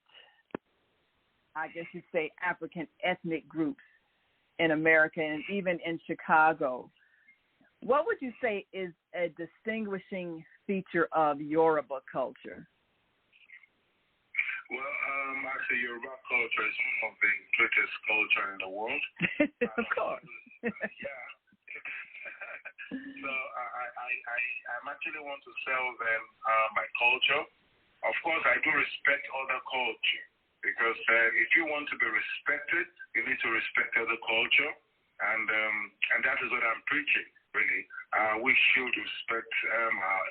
I guess you'd say, African ethnic groups in America and even in Chicago. What would you say is a distinguishing feature of Yoruba culture? Well, actually, Yoruba culture is one of the greatest culture in the world. Of course. Yeah. So I'm actually want to sell them my culture. Of course, I do respect other culture because if you want to be respected, you need to respect other culture, and that is what I'm preaching. Really, we should respect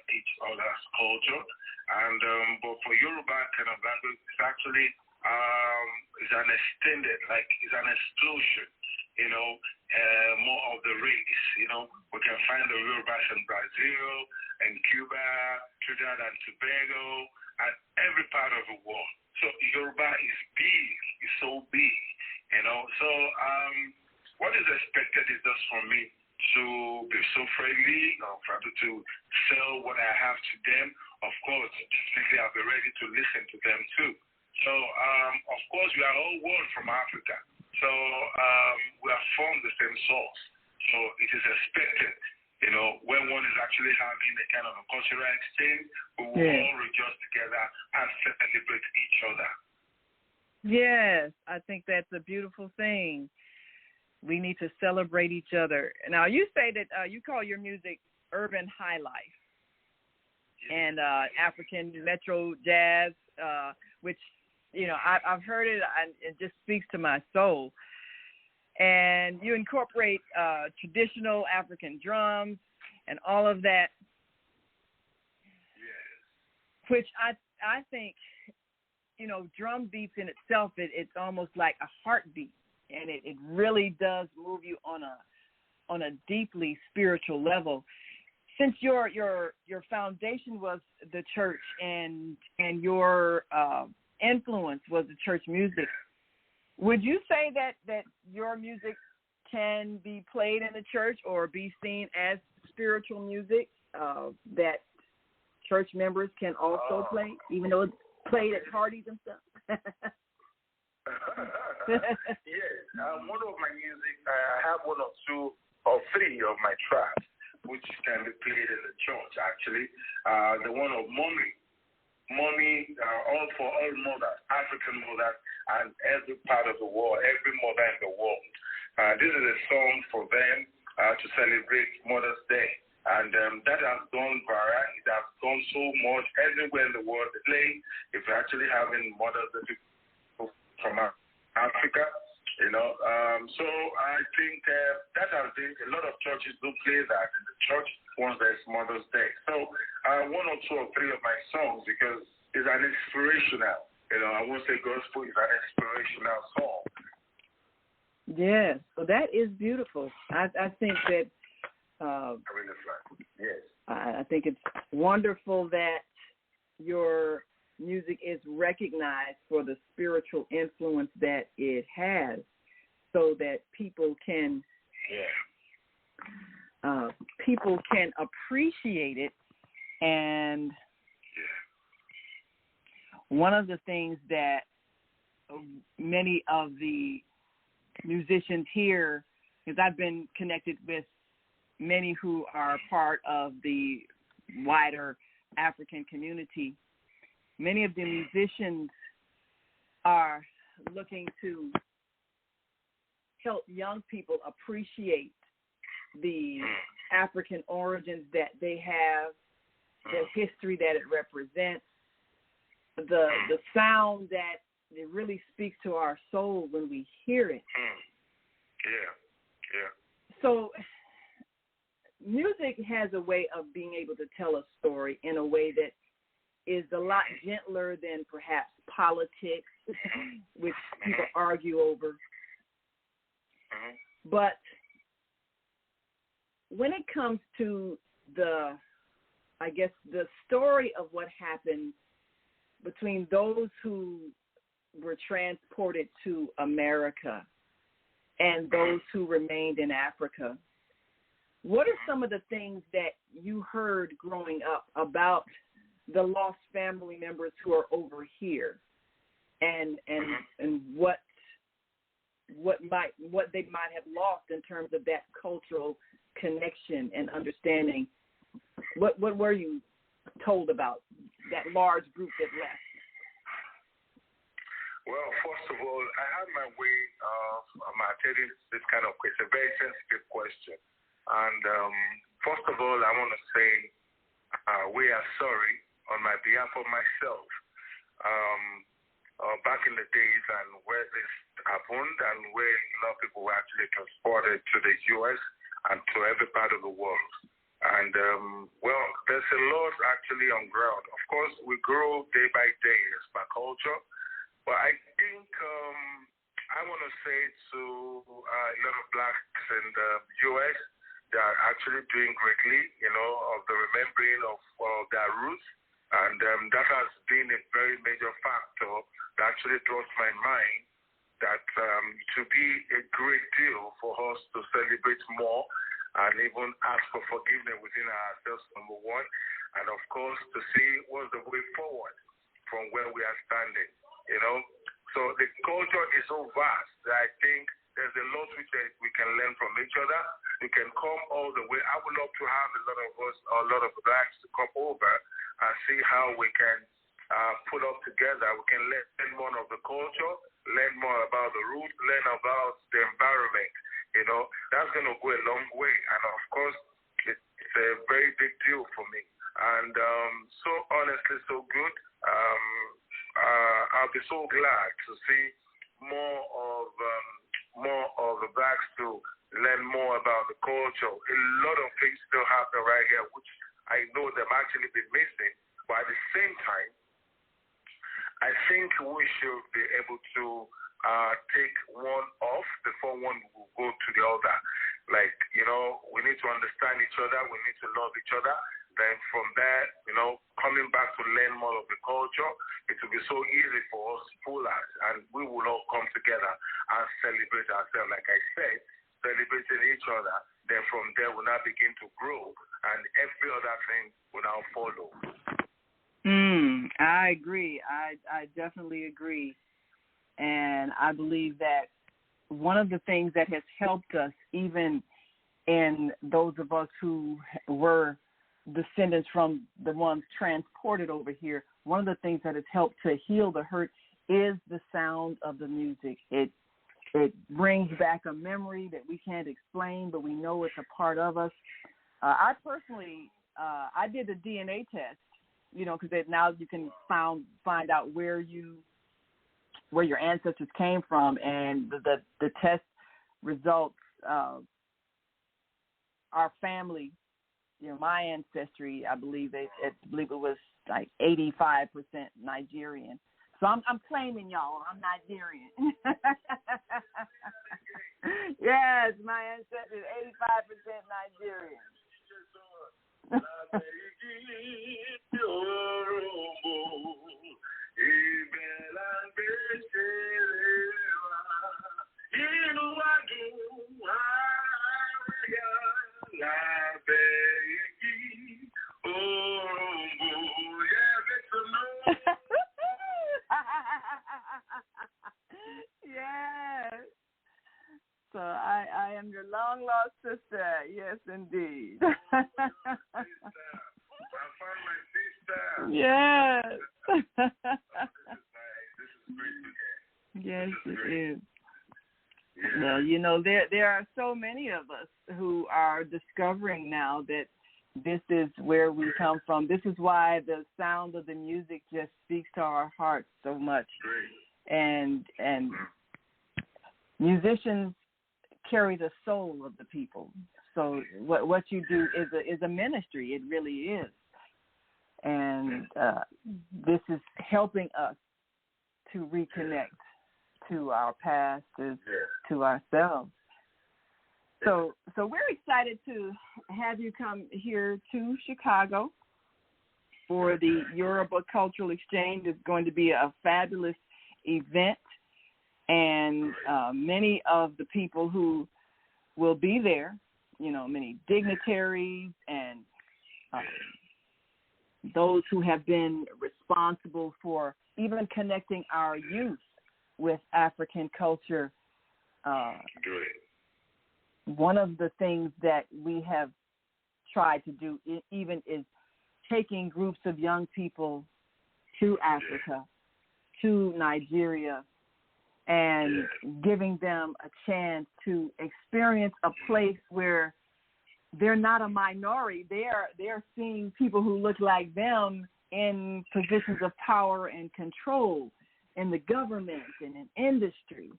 each other's culture. And but for Yoruba kind of language, it's actually it's an extended, like it's an explosion. More of the race. We can find the Yorubas in Brazil and Cuba, Trinidad and Tobago, and every part of the world. So Yoruba is big. It's so big. So what is expected is just for me to be so friendly, for me to sell what I have to them. Of course, definitely I'll be ready to listen to them too. So, of course, we are all one from Africa. So we are from the same source. So it is expected, when one is actually having a kind of a cultural exchange, we will all rejoice together and celebrate each other. Yes, I think that's a beautiful thing. We need to celebrate each other. Now, you say that you call your music urban high life and African metro jazz, which, I've heard it, and it just speaks to my soul. And you incorporate traditional African drums and all of that, which I think, drum beats in itself, it's almost like a heartbeat. And it really does move you on a deeply spiritual level. Since your foundation was the church and your influence was the church music, would you say that your music can be played in the church or be seen as spiritual music that church members can also play, even though it's played at parties and stuff? Yes, one of my music, I have one or two or three of my tracks which can be played in the church. Actually, the one of mommy, all for all mothers, African mothers, and every part of the world, every mother in the world. This is a song for them to celebrate Mother's Day, and that has gone viral. It has gone so much everywhere in the world. They play if you're actually having Mother's Day from Africa, so I think that has been, a lot of churches do play that in the church once there's Mother's Day. So one or two or three of my songs, because it's an inspirational, I won't say gospel, it's an inspirational song. Yes, so that is beautiful. I think that yes. I think it's wonderful that your music is recognized for the spiritual influence that it has, so that people can appreciate it. And one of the things that many of the musicians here, because I've been connected with many who are part of the wider African community, many of the musicians are looking to help young people appreciate the African origins that they have, the history that it represents, the sound that it really speaks to our soul when we hear it. Yeah. So music has a way of being able to tell a story in a way that is a lot gentler than perhaps politics, which people argue over. But when it comes to the story of what happened between those who were transported to America and those who remained in Africa, what are some of the things that you heard growing up about the lost family members who are over here, and what they might have lost in terms of that cultural connection and understanding? What were you told about that large group that left? Well, first of all, I have my way of attending this kind of question, a very sensitive question. And first of all, I want to say we are sorry on my behalf of myself. Back in the days and where this happened and where a lot of people were actually transported to the U.S. and to every part of the world. And, well, there's a lot actually on ground. Of course, we grow day by day as my culture. But I think I want to say to a lot of blacks in the U.S., they are actually doing greatly, of the remembering of their roots. And that has been a very major factor that actually draws my mind that to be a great deal for us to celebrate more and even ask for forgiveness within ourselves, number one, and of course to see what's the way forward from where we are standing, So the culture is so vast that I think there's a lot which we can learn from each other. We can come all the way. I would love to have a lot of blacks to come over and see how we can put up together. We can learn more of the culture, learn more about the roots, learn about the environment. That's going to go a long way. And of course, it's a very big deal for me. And so honestly, so good. I'll be so glad to see more of the blacks to learn more about the culture. A lot of things still happen right here, which I know them actually been missing. But at the same time, I think we should be able to take one off before one will go to the other. Like, we need to understand each other. We need to love each other. Then from there, coming back to learn more of the culture, it will be so easy for us to pull out, and we will all come together and celebrate ourselves. Like I said, celebrating each other. Then from there, we'll now begin to grow, and every other thing will now follow. I agree. I definitely agree. And I believe that one of the things that has helped us, even in those of us who were descendants from the ones transported over here, one of the things that has helped to heal the hurt is the sound of the music. It brings back a memory that we can't explain, but we know it's a part of us. I personally, I did the DNA test, because now you can find out where your ancestors came from, and the test results, our family, my ancestry, I believe it was like 85% Nigerian. So I'm claiming y'all, I'm Nigerian. Yes, my ancestry is 85% Nigerian. Yes. So I am your long lost sister. Yes, indeed. I found my sister. Yes. This is nice. This is great to hear. Yes, it is. Yeah. Well, you know, there are so many of us who are discovering now that this is where we come from. This is why the sound of the music just speaks to our hearts so much. And musicians carry the soul of the people. So what you do is a ministry. It really is. And this is helping us to reconnect to our past, to ourselves. So we're excited to have you come here to Chicago for the Yoruba Cultural Exchange. It's going to be a fabulous event, and many of the people who will be there, you know, many dignitaries and those who have been responsible for even connecting our youth with African culture. One of the things that we have tried to do even is taking groups of young people to Africa, to Nigeria, and giving them a chance to experience a place where they're not a minority. They're seeing people who look like them in positions of power and control in the government and in industry.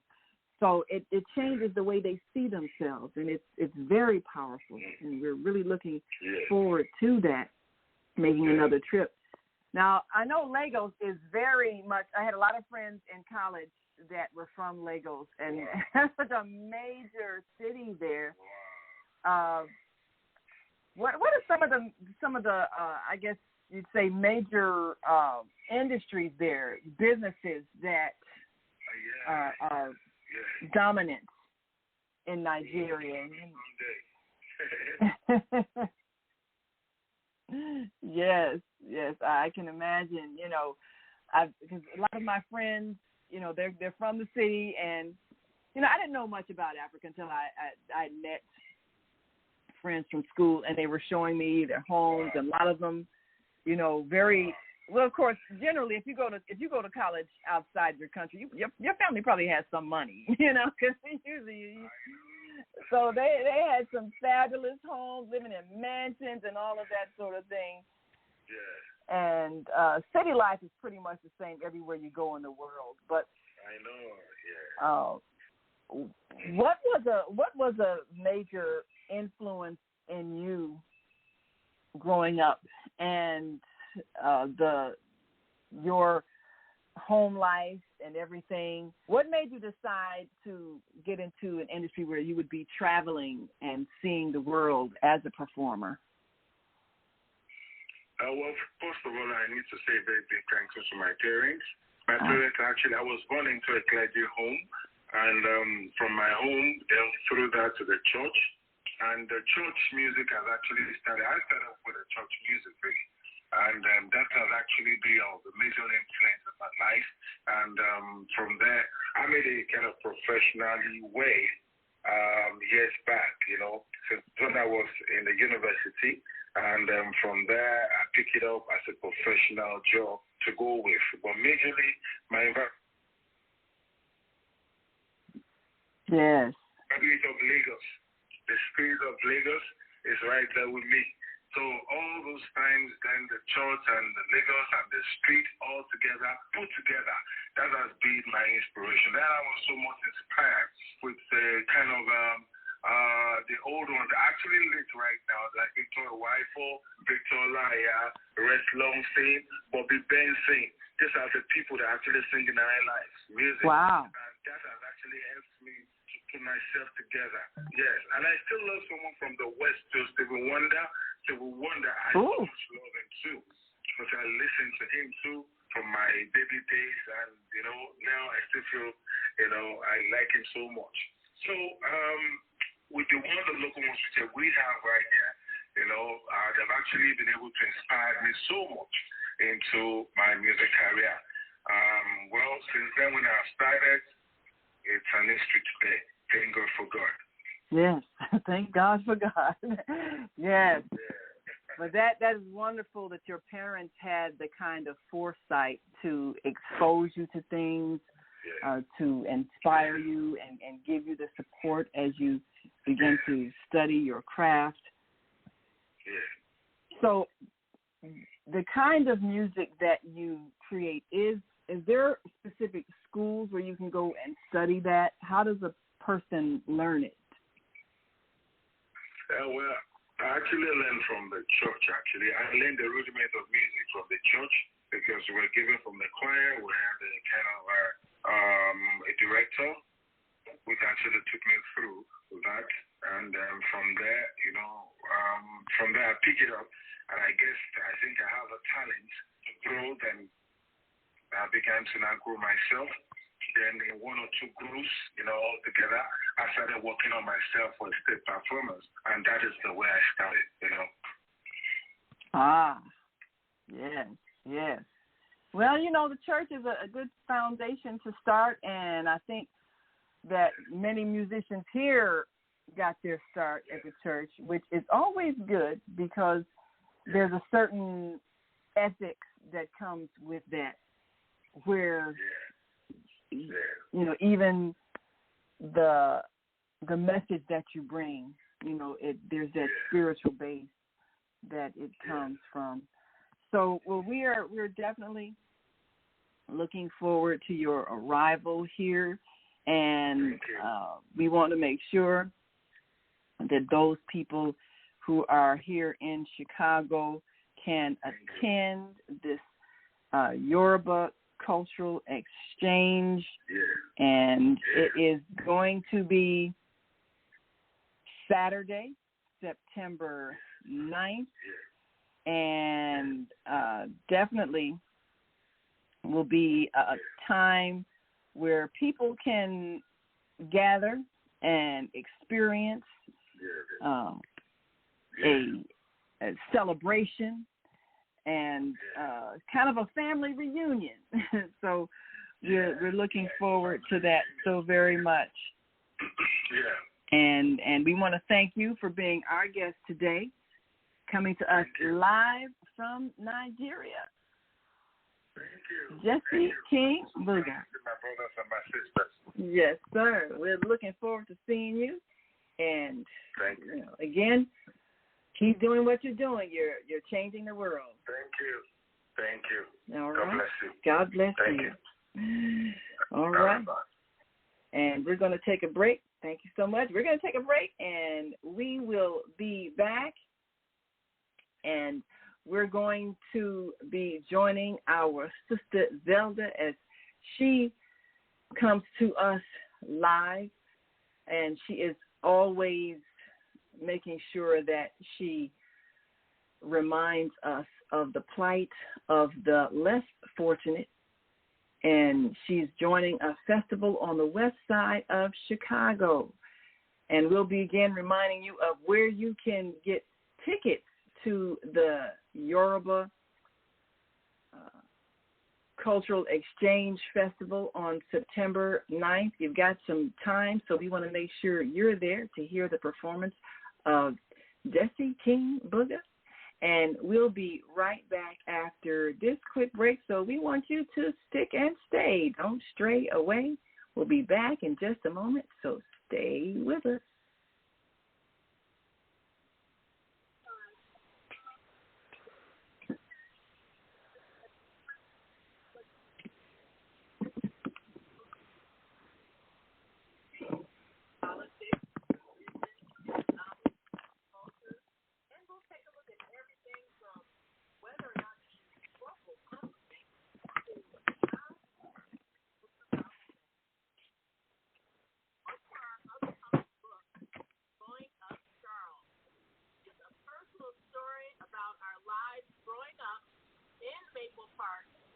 So it changes the way they see themselves, and it's very powerful. And we're really looking forward to that, making another trip. Now, I know Lagos is very much, I had a lot of friends in college that were from Lagos, and that's such a major city there. What are some of the I guess you'd say major industries there, businesses that are dominant in Nigeria? Yes, I can imagine. You know, because a lot of my friends, you know, they're from the city, and you know, I didn't know much about Africa until I met friends from school, and they were showing me their homes, and a lot of them, you know, very well. Of course, generally, if you go to college outside your country, your family probably has some money, you know, because usually. So they had some fabulous homes, living in mansions and all of that sort of thing. Yeah. And city life is pretty much the same everywhere you go in the world. But I know. Yeah. What was a major influence in you growing up, and your home life and everything? What made you decide to get into an industry where you would be traveling and seeing the world as a performer? Well, first of all, I need to say a very big thank you to my parents. My parents, actually, I was born into a clergy home, and from my home, then through that to the church. And the church music has actually started. I started off with the church music, really. And that has actually been the major influence of my life. And from there, I made a kind of professional way years back, you know, since when I was in the university. And from there, I picked it up as a professional job to go with. But majorly, my environment. Yes. Of Lagos. The spirit of Lagos is right there with me. So all those times, then the church and the Lagos and the street all together, put together, that has been my inspiration. Then I was so much inspired with the kind of the old ones actually lit right now, like Victor Wifo, Victor Laya, Red Longstein, Bobby Benson. These are the people that actually sing in our lives, music. Wow. And that has actually helped me to put myself together. Yes. And I still love someone from the West too, Stevie Wonder. I so much love him too, because I listen to him too from my baby days, and you know, now I still feel, you know, I like him so much. So with the one of the local ones that we have right here, you know, they've actually been able to inspire me so much into my music career. Well, since then when I started, it's an history today. Thank God for God. Yes, thank God for God. Yes. But that is wonderful that your parents had the kind of foresight to expose you to things to inspire you and give you the support as you begin to study your craft. Yeah. So the kind of music that you create, is there specific schools where you can go and study that? How does a person learn it? Well, I actually learned from the church, actually. I learned the rudiment of music from the church because we were given from the choir. We had a kind of a director which actually took me through that. And from there, from there I picked it up. And I think I have a talent to grow. Then I began to now grow myself. Then in one or two groups, all together, I started working on myself for state performance. And that is the way I started, Ah, yes. Well, the church is a good foundation to start, and I think that many musicians here got their start at the church, which is always good because there's a certain ethics that comes with that, where even the message that you bring, there's that spiritual base that it comes from. So, well, we're definitely looking forward to your arrival here, and we want to make sure that those people who are here in Chicago can attend this Yoruba Cultural Exchange, and it is going to be Saturday, September 9th, and definitely will be a time where people can gather and experience a celebration and kind of a family reunion. So we're looking forward to that so very much. And we want to thank you for being our guest today, coming to us live from Nigeria. Thank you. Jesse King Booga. My brothers and my sisters. Yes, sir. We're looking forward to seeing you. And thank you. Again, keep doing what you're doing. You're changing the world. Thank you. All God right. bless you. God bless Thank you. All right. And we're going to take a break. Thank you so much. We're going to take a break, and we will be back. And we're going to be joining our sister Zelda as she comes to us live, and she is always making sure that she reminds us of the plight of the less fortunate, and she's joining a festival on the west side of Chicago. And we'll be again reminding you of where you can get tickets to the Yoruba Cultural Exchange Festival on September 9th. You've got some time, so we want to make sure you're there to hear the performance of Jesse King Booga. And we'll be right back after this quick break, so we want you to stick and stay. Don't stray away. We'll be back in just a moment, so stay with us.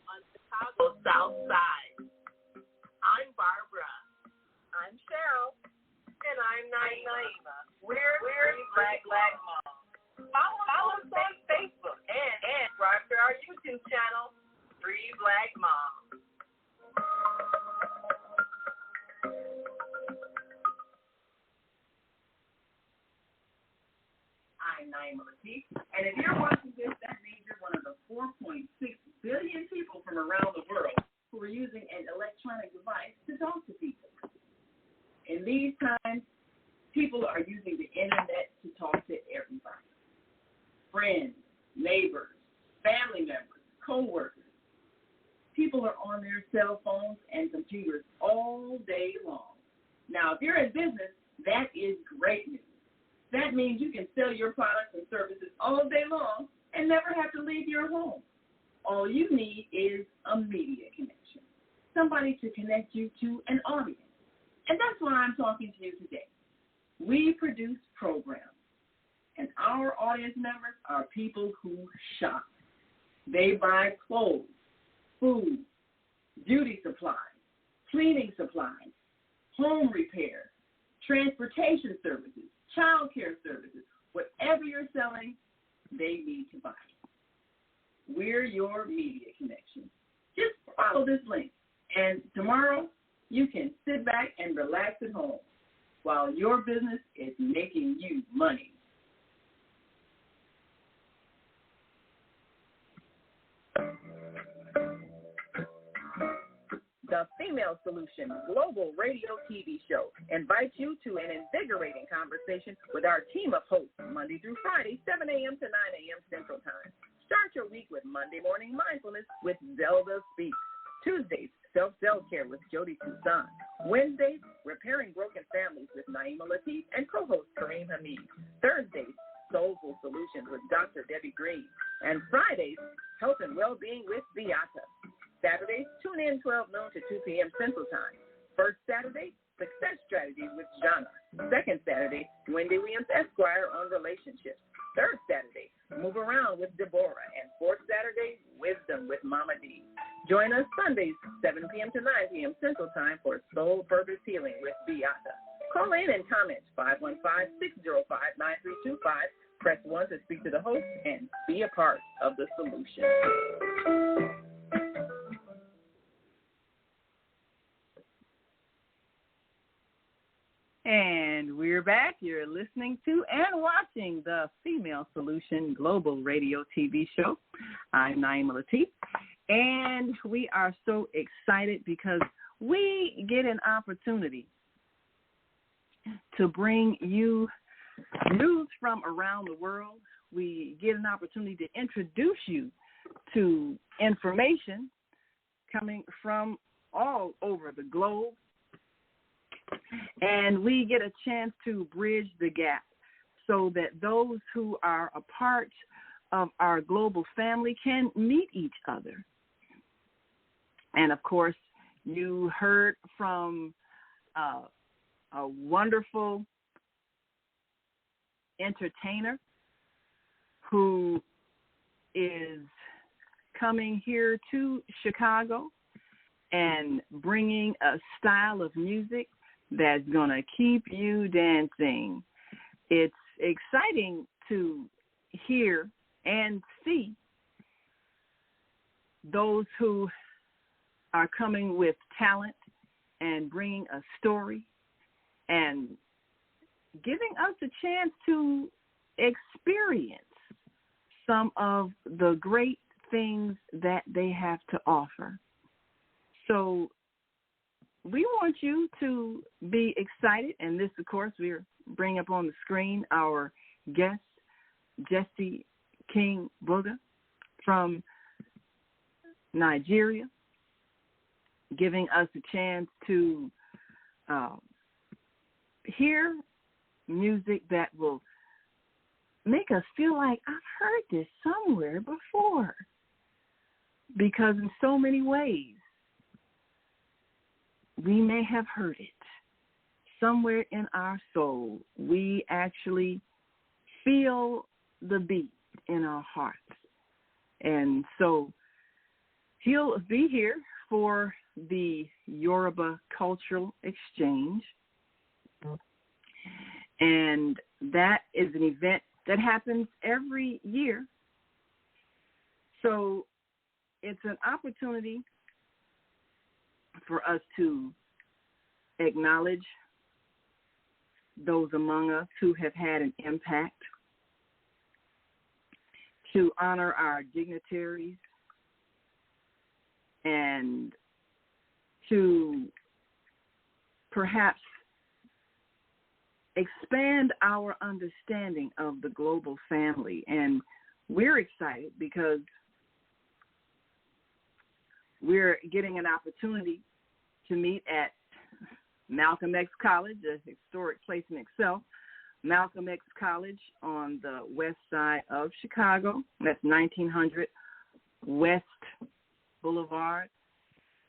On Chicago's South Side. I'm Barbara. I'm Cheryl. And I'm Naima. We're Three Black Moms. Follow us on Facebook and subscribe to our YouTube channel, Three Black Moms. I'm Naima Latif, and if you're watching this, that means you're one of the 4.6 billion people from around the world who who are using an electronic device to talk to people. In these times, people are using the internet to talk to everybody. Friends, neighbors, family members, co-workers. People are on their cell phones and computers all day long. Now, if you're in business, that is great news. That means you can sell your products and services all day long and never have to leave your home. All you need is a media connection, somebody to connect you to an audience. And that's why I'm talking to you today. We produce programs, and our audience members are people who shop. They buy clothes, food, beauty supplies, cleaning supplies, home repair, transportation services, child care services. Whatever you're selling, they need to buy. We're your media connection. Just follow this link, and tomorrow you can sit back and relax at home while your business is making you money. The Female Solution Global Radio TV Show invites you to an invigorating conversation with our team of hosts Monday through Friday, 7 a.m. to 9 a.m. Central Time. Start your week with Monday Morning Mindfulness with Zelda Speaks. Tuesdays, Self-Care with Jody Toussaint. Wednesdays, Repairing Broken Families with Naima Latif and co-host Kareem Hamid. Thursdays, Soulful Solutions with Dr. Debbie Green. And Fridays, Health and Wellbeing with Beata. Saturdays, tune in 12 noon to 2 p.m. Central Time. First Saturday, Success Strategies with Jana. Second Saturday, Wendy Williams Esquire on relationships. Third Saturday, Move Around with Deborah. And fourth Saturday, Wisdom with Mama D. Join us Sundays, 7 p.m. to 9 p.m. Central Time for Soul Purpose Healing with Beata. Call in and comment 515-605-9325. Press 1 to speak to the host and be a part of the solution. And we're back. You're listening to and watching the Female Solution Global Radio TV show. I'm Naima Latif, and we are so excited because we get an opportunity to bring you news from around the world. We get an opportunity to introduce you to information coming from all over the globe. And we get a chance to bridge the gap so that those who are a part of our global family can meet each other. And, of course, you heard from a wonderful entertainer who is coming here to Chicago and bringing a style of music that's going to keep you dancing. It's exciting to hear and see those who are coming with talent and bringing a story and giving us a chance to experience some of the great things that they have to offer. So we want you to be excited, and this, of course, we're bringing up on the screen our guest, Jesse King Boga from Nigeria, giving us a chance to hear music that will make us feel like I've heard this somewhere before, because in so many ways, we may have heard it. Somewhere in our soul, we actually feel the beat in our hearts. And so he'll be here for the Yoruba Cultural Exchange. And that is an event that happens every year. So it's an opportunity for us to acknowledge those among us who have had an impact, to honor our dignitaries, and to perhaps expand our understanding of the global family. And we're excited because we're getting an opportunity to meet at Malcolm X College, a historic place in itself. Malcolm X College on the west side of Chicago. That's 1900 West Boulevard.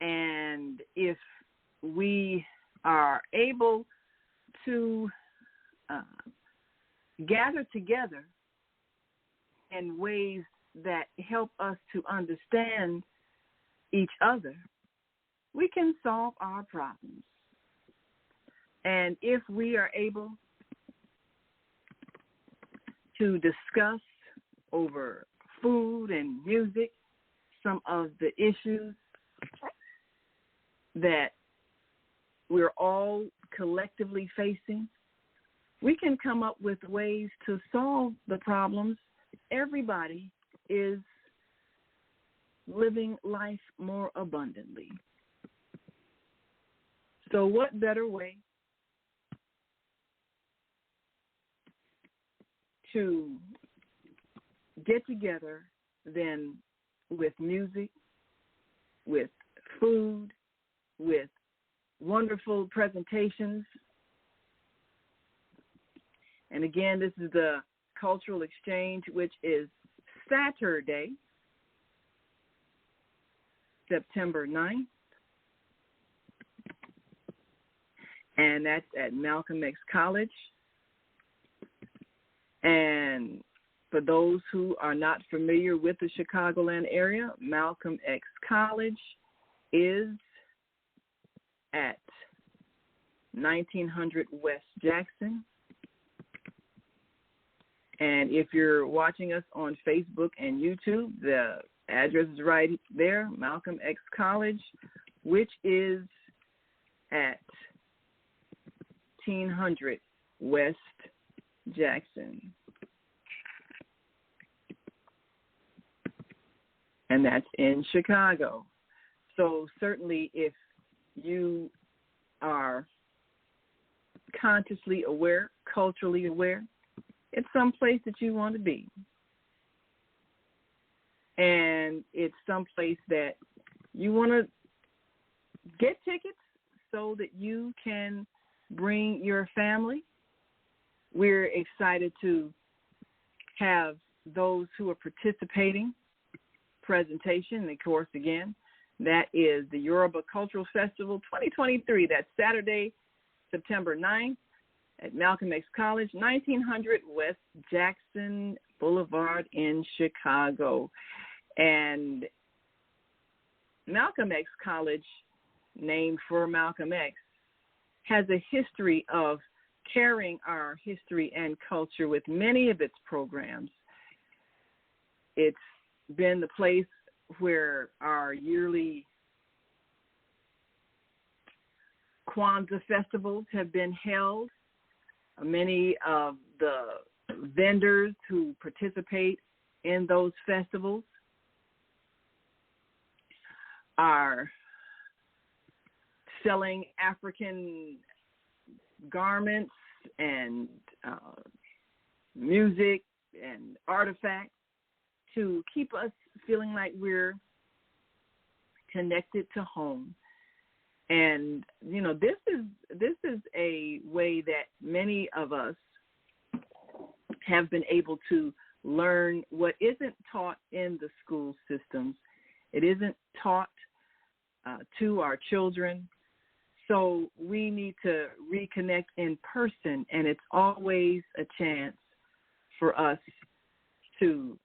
And if we are able to gather together in ways that help us to understand each other, we can solve our problems. And if we are able to discuss over food and music some of the issues that we're all collectively facing, we can come up with ways to solve the problems. Everybody is living life more abundantly. So what better way to get together than with music, with food, with wonderful presentations. And again, this is the Cultural Exchange, which is Saturday, September 9th. And that's at Malcolm X College. And for those who are not familiar with the Chicagoland area, Malcolm X College is at 1900 West Jackson. And if you're watching us on Facebook and YouTube, the address is right there, Malcolm X College, which is at 1900 West Jackson. And that's in Chicago. So certainly if you are consciously aware, culturally aware, it's someplace that you want to be. And it's someplace that you want to get tickets so that you can bring your family. We're excited to have those who are participating presentation. And of course, again, that is the Yoruba Cultural Festival 2023. That's Saturday, September 9th at Malcolm X College, 1900 West Jackson Boulevard in Chicago. And Malcolm X College, named for Malcolm X, has a history of carrying our history and culture with many of its programs. It's been the place where our yearly Kwanzaa festivals have been held. Many of the vendors who participate in those festivals are selling African garments and music and artifacts to keep us feeling like we're connected to home. And, you know, this is a way that many of us have been able to learn what isn't taught in the school systems. It isn't taught to our children. So we need to reconnect in person, and it's always a chance for us to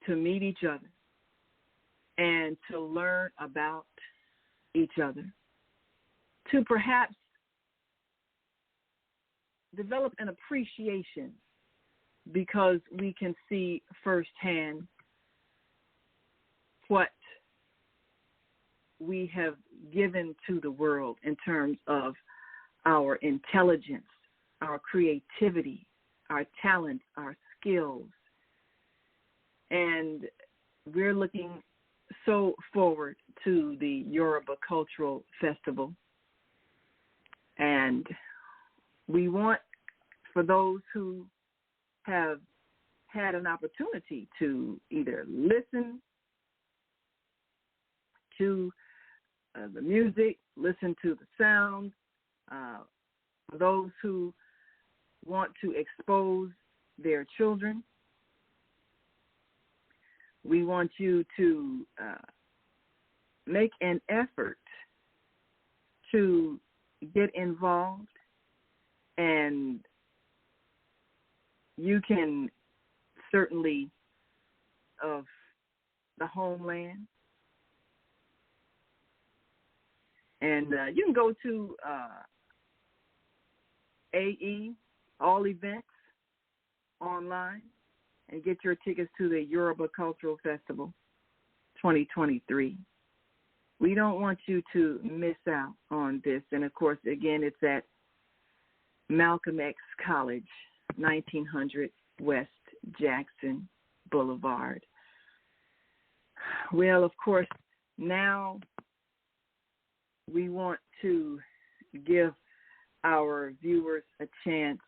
meet each other and to learn about each other, to perhaps develop an appreciation because we can see firsthand what we have given to the world in terms of our intelligence, our creativity, our talent, our skills. And we're looking so forward to the Yoruba Cultural Festival, and we want, for those who have had an opportunity to either listen to the music, listen to the sound, for those who want to expose their children, we want you to make an effort to get involved, and you can certainly of the homeland, and you can go to AE, all events, online, and get your tickets to the Yoruba Cultural Festival 2023. We don't want you to miss out on this. And, of course, again, it's at Malcolm X College, 1900 West Jackson Boulevard. Well, of course, now we want to give our viewers a chance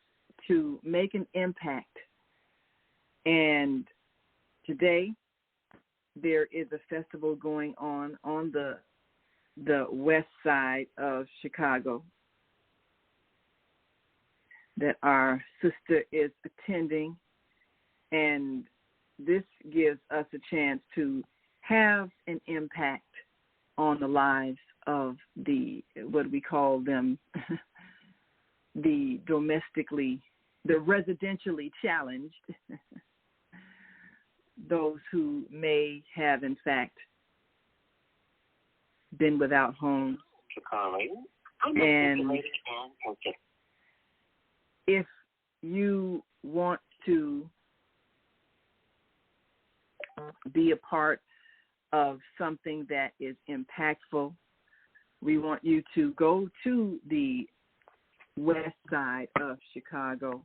to make an impact. And today there is a festival going on the west side of Chicago that our sister is attending, and this gives us a chance to have an impact on the lives of the, what we call them, the residentially challenged, those who may have, in fact, been without homes. And if you want to be a part of something that is impactful, we want you to go to the west side of Chicago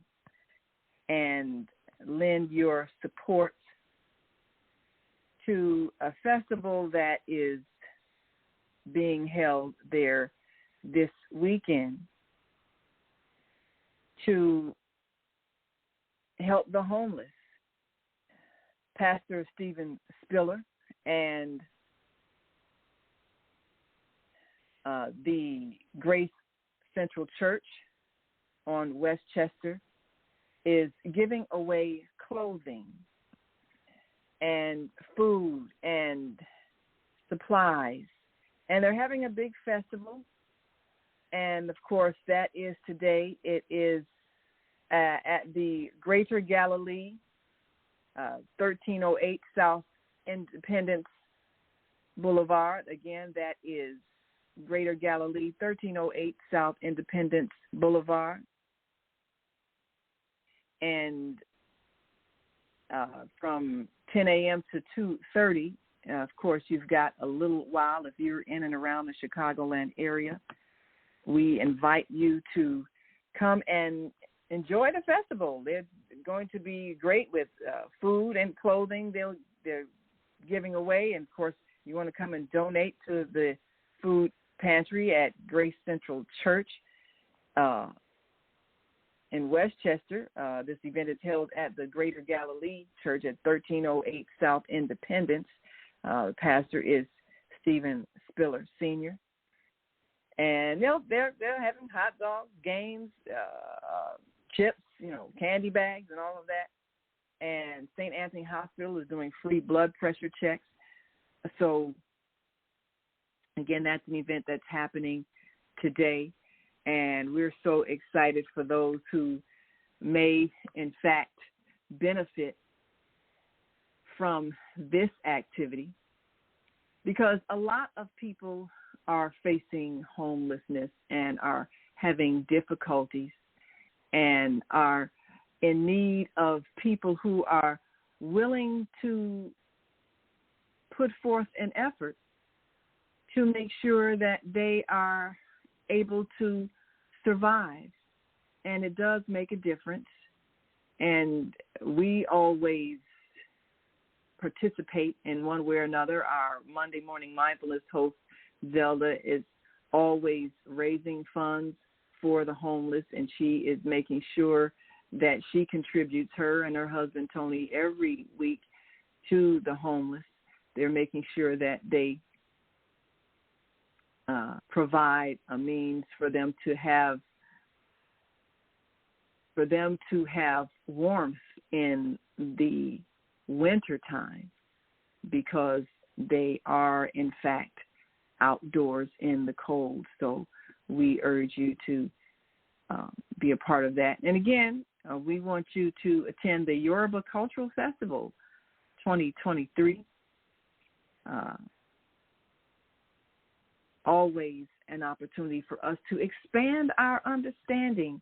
and lend your support to a festival that is being held there this weekend to help the homeless. Pastor Stephen Spiller and the Grace Central Church on Westchester is giving away clothing and food and supplies. And they're having a big festival. And, of course, that is today. It is at the Greater Galilee, 1308 South Independence Boulevard. Again, that is Greater Galilee, 1308 South Independence Boulevard. And from 10 a.m. to 2:30, of course, you've got a little while if you're in and around the Chicagoland area. We invite you to come and enjoy the festival. They're going to be great with food and clothing they're giving away. And, of course, you want to come and donate to the food pantry at Grace Central Church in Westchester. This event is held at the Greater Galilee Church at 1308 South Independence. The pastor is Stephen Spiller Sr. And they're having hot dogs, games, chips, candy bags and all of that. And St. Anthony Hospital is doing free blood pressure checks. So, again, that's an event that's happening today. And we're so excited for those who may, in fact, benefit from this activity, because a lot of people are facing homelessness and are having difficulties and are in need of people who are willing to put forth an effort to make sure that they are able to survive. And it does make a difference. And we always participate in one way or another. Our Monday Morning Mindfulness host, Zelda, is always raising funds for the homeless, and she is making sure that she contributes, her and her husband, Tony, every week to the homeless. They're making sure that they provide a means for them to have warmth in the winter time, because they are in fact outdoors in the cold. So we urge you to be a part of that. And again, we want you to attend the Yoruba Cultural Festival 2023. Always an opportunity for us to expand our understanding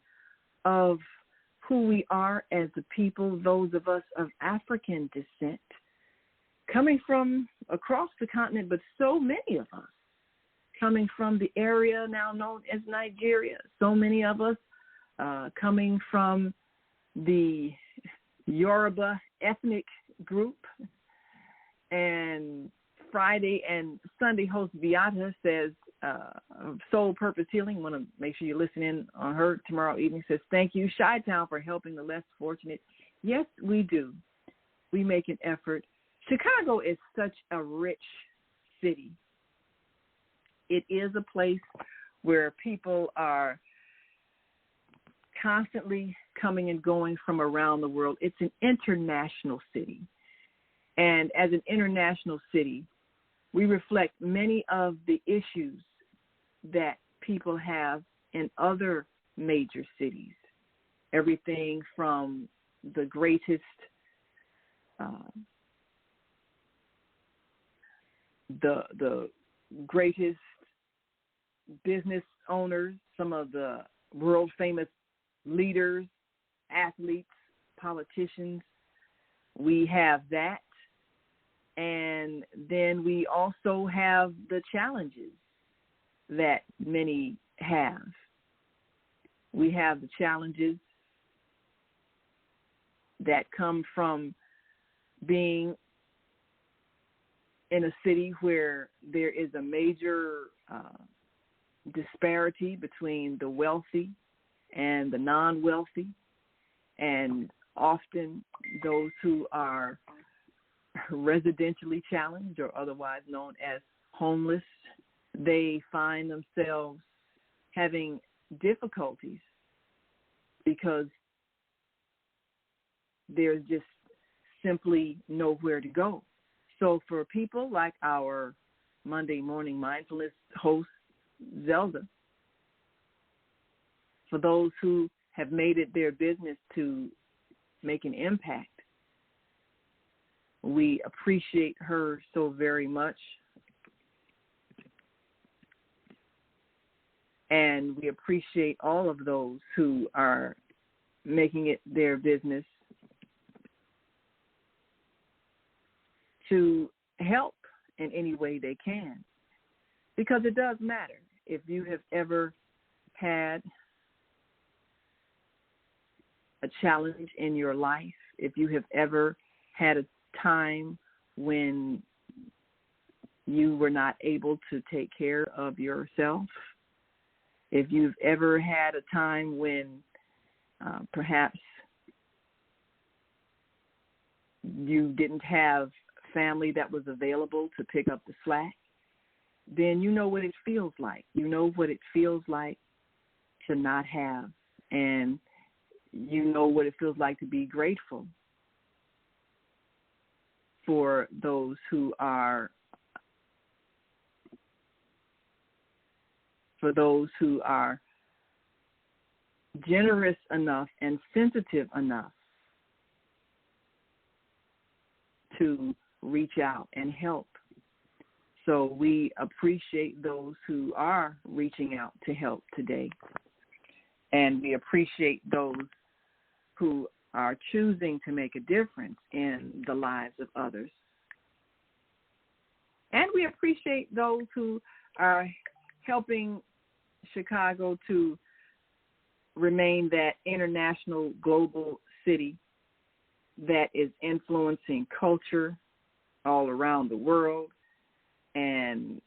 of who we are as a people, those of us of African descent, coming from across the continent, but so many of us coming from the area now known as Nigeria, so many of us coming from the Yoruba ethnic group. And Friday and Sunday host Beata says, Soul Purpose Healing, want to make sure you listen in on her tomorrow evening, says, thank you, Chi-Town, for helping the less fortunate. Yes, we do. We make an effort. Chicago is such a rich city. It is a place where people are constantly coming and going from around the world. It's an international city. And as an international city, we reflect many of the issues that people have in other major cities. Everything from the greatest the greatest business owners, some of the world famous leaders, athletes, politicians. We have that. And then we also have the challenges that many have. We have the challenges that come from being in a city where there is a major disparity between the wealthy and the non-wealthy, and often those who are residentially challenged or otherwise known as homeless, they find themselves having difficulties because there's just simply nowhere to go. So for people like our Monday Morning Mindfulness host, Zelda, for those who have made it their business to make an impact, we appreciate her so very much. And we appreciate all of those who are making it their business to help in any way they can. Because it does matter. If you have ever had a challenge in your life, if you have ever had a time when you were not able to take care of yourself, if you've ever had a time when perhaps you didn't have family that was available to pick up the slack, then you know what it feels like. You know what it feels like to not have, and you know what it feels like to be grateful for those who are generous enough and sensitive enough to reach out and help. So we appreciate those who are reaching out to help today. And we appreciate those who are choosing to make a difference in the lives of others. And we appreciate those who are helping Chicago to remain that international global city that is influencing culture, all around the world, and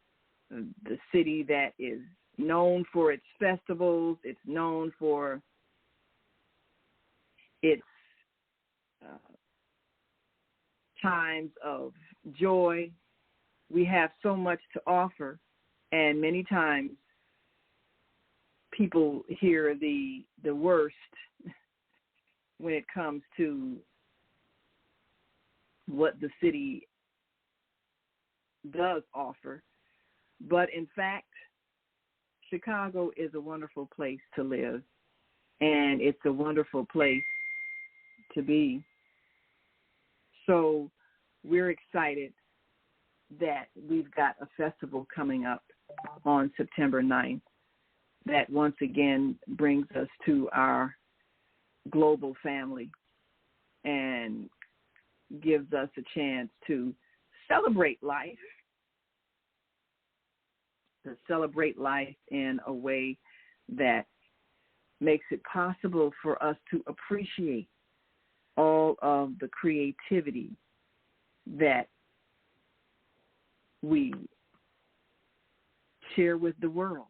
the city that is known for its festivals. It's known for its times of joy. We have so much to offer, and many times people hear the worst when it comes to what the city does offer. But in fact, Chicago is a wonderful place to live, and it's a wonderful place to be. So we're excited that we've got a festival coming up on September 9th that once again brings us to our global family and gives us a chance to celebrate life, in a way that makes it possible for us to appreciate all of the creativity that we share with the world.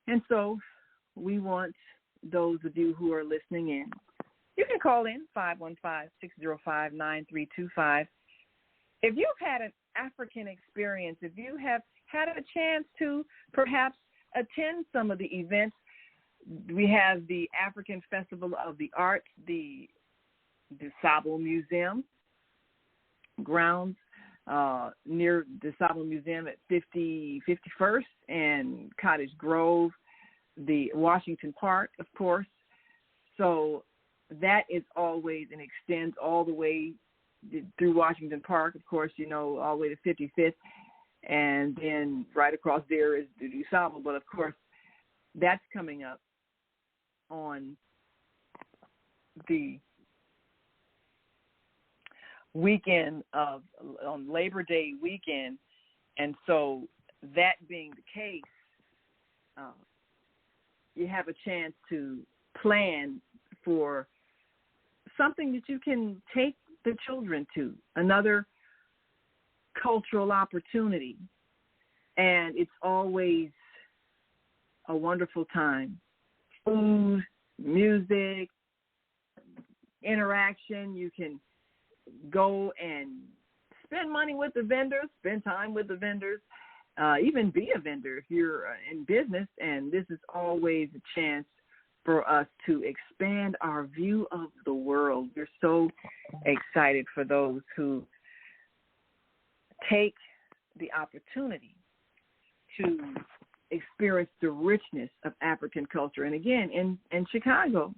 And so we want those of you who are listening in, you can call in 515-605-9325. If you've had an African experience, if you have had a chance to perhaps attend some of the events, we have the African Festival of the Arts, the DuSable Museum grounds near DuSable Museum at 51st and Cottage Grove, the Washington Park, of course. So that is always and extends all the way through Washington Park, of course, all the way to 55th. And then right across there is the DuSable. But, of course, that's coming up on the weekend on Labor Day weekend. And so that being the case, you have a chance to plan for something that you can take the children to, another cultural opportunity. And it's always a wonderful time. Food, music, interaction. You can go and spend money with the vendors, spend time with the vendors, even be a vendor if you're in business. And this is always a chance for us to expand our view of the world. We're so excited for those who take the opportunity to experience the richness of African culture. And again, in Chicago,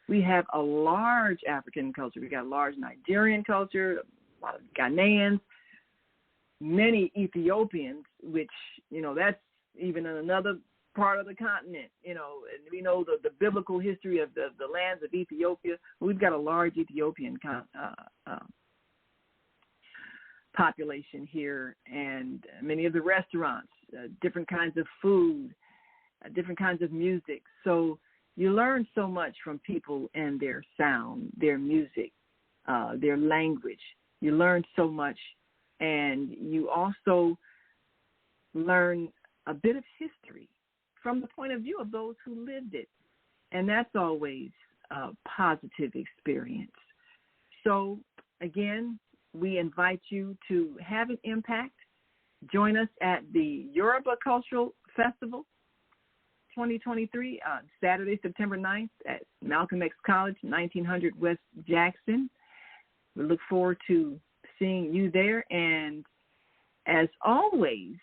we have a large African culture. We got a large Nigerian culture, a lot of Ghanaians, many Ethiopians, which, that's even in another part of the continent, and we know the biblical history of the lands of Ethiopia. We've got a large Ethiopian population here, and many of the restaurants, different kinds of food, different kinds of music. So you learn so much from people and their sound, their music, their language. You learn so much, and you also learn a bit of history from the point of view of those who lived it. And that's always a positive experience. So, again, we invite you to have an impact. Join us at the Yoruba Cultural Festival 2023 on Saturday, September 9th at Malcolm X College, 1900 West Jackson. We look forward to seeing you there. And as always,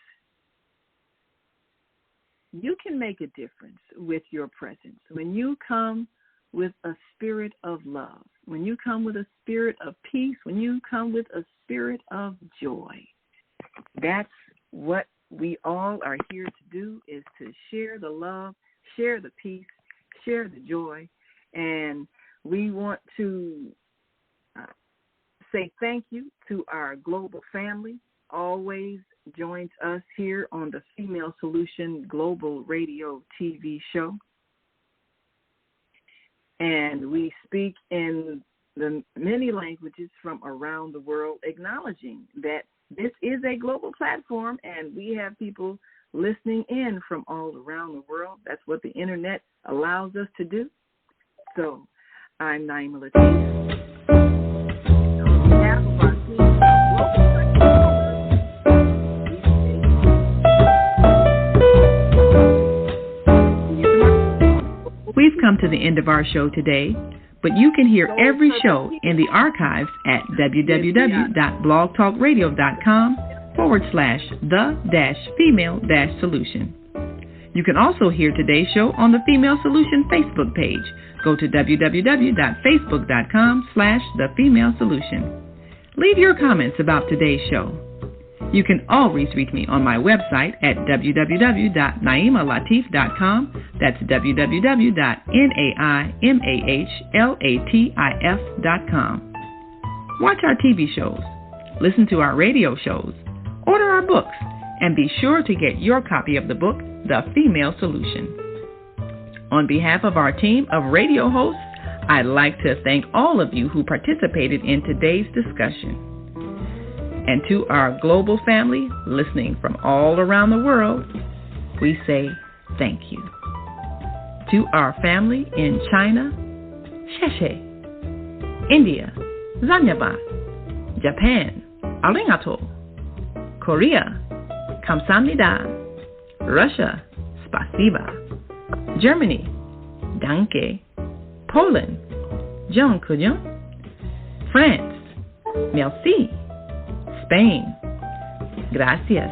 you can make a difference with your presence. When you come with a spirit of love, when you come with a spirit of peace, when you come with a spirit of joy, that's what we all are here to do, is to share the love, share the peace, share the joy. And we want to say thank you to our global family, always joins us here on the Female Solution Global Radio TV show. And we speak in the many languages from around the world, acknowledging that this is a global platform and we have people listening in from all around the world. That's what the Internet allows us to do. So I'm Naima Latif. On behalf of our team of Global. We've come to the end of our show today, but you can hear every show in the archives at www.blogtalkradio.com/the-female-solution. You can also hear today's show on the Female Solution Facebook page. Go to www.facebook.com/thefemalesolution. Leave your comments about today's show. You can always reach me on my website at www.naimalatif.com. That's www.naimalatif.com. Watch our TV shows, listen to our radio shows, order our books, and be sure to get your copy of the book, The Female Solution. On behalf of our team of radio hosts, I'd like to thank all of you who participated in today's discussion. And to our global family listening from all around the world, we say thank you. To our family in China, Sheshe, India, Zanyaba, Japan, Arigato, Korea, Kamsahamnida, Russia, Spasiba, Germany, Danke, Poland, Dziękuję, France, Merci, Spain, Gracias,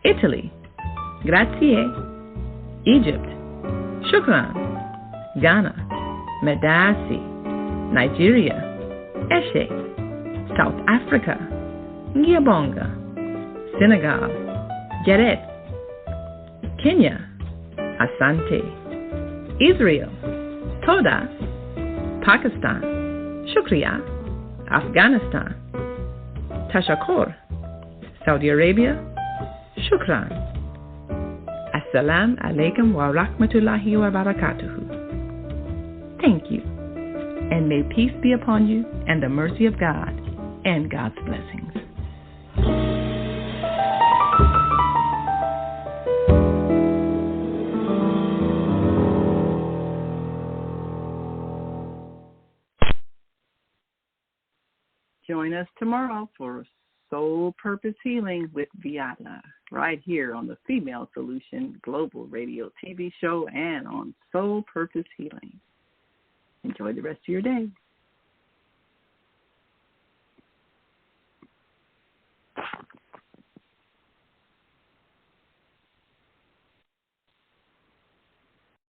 Italy, Grazie, Egypt, Shukran, Ghana, Medasi, Nigeria, Eshe, South Africa, Ngiyabonga, Senegal, Jaret, Kenya, Asante, Israel, Toda, Pakistan, Shukriya, Afghanistan, Tashakkur, Saudi Arabia, Shukran. Assalamu alaikum wa rahmatullahi wa barakatuhu. Thank you, and may peace be upon you and the mercy of God and God's blessings. Join us tomorrow for Soul Purpose Healing with Viana, right here on the Female Solution Global Radio TV show and on Soul Purpose Healing. Enjoy the rest of your day.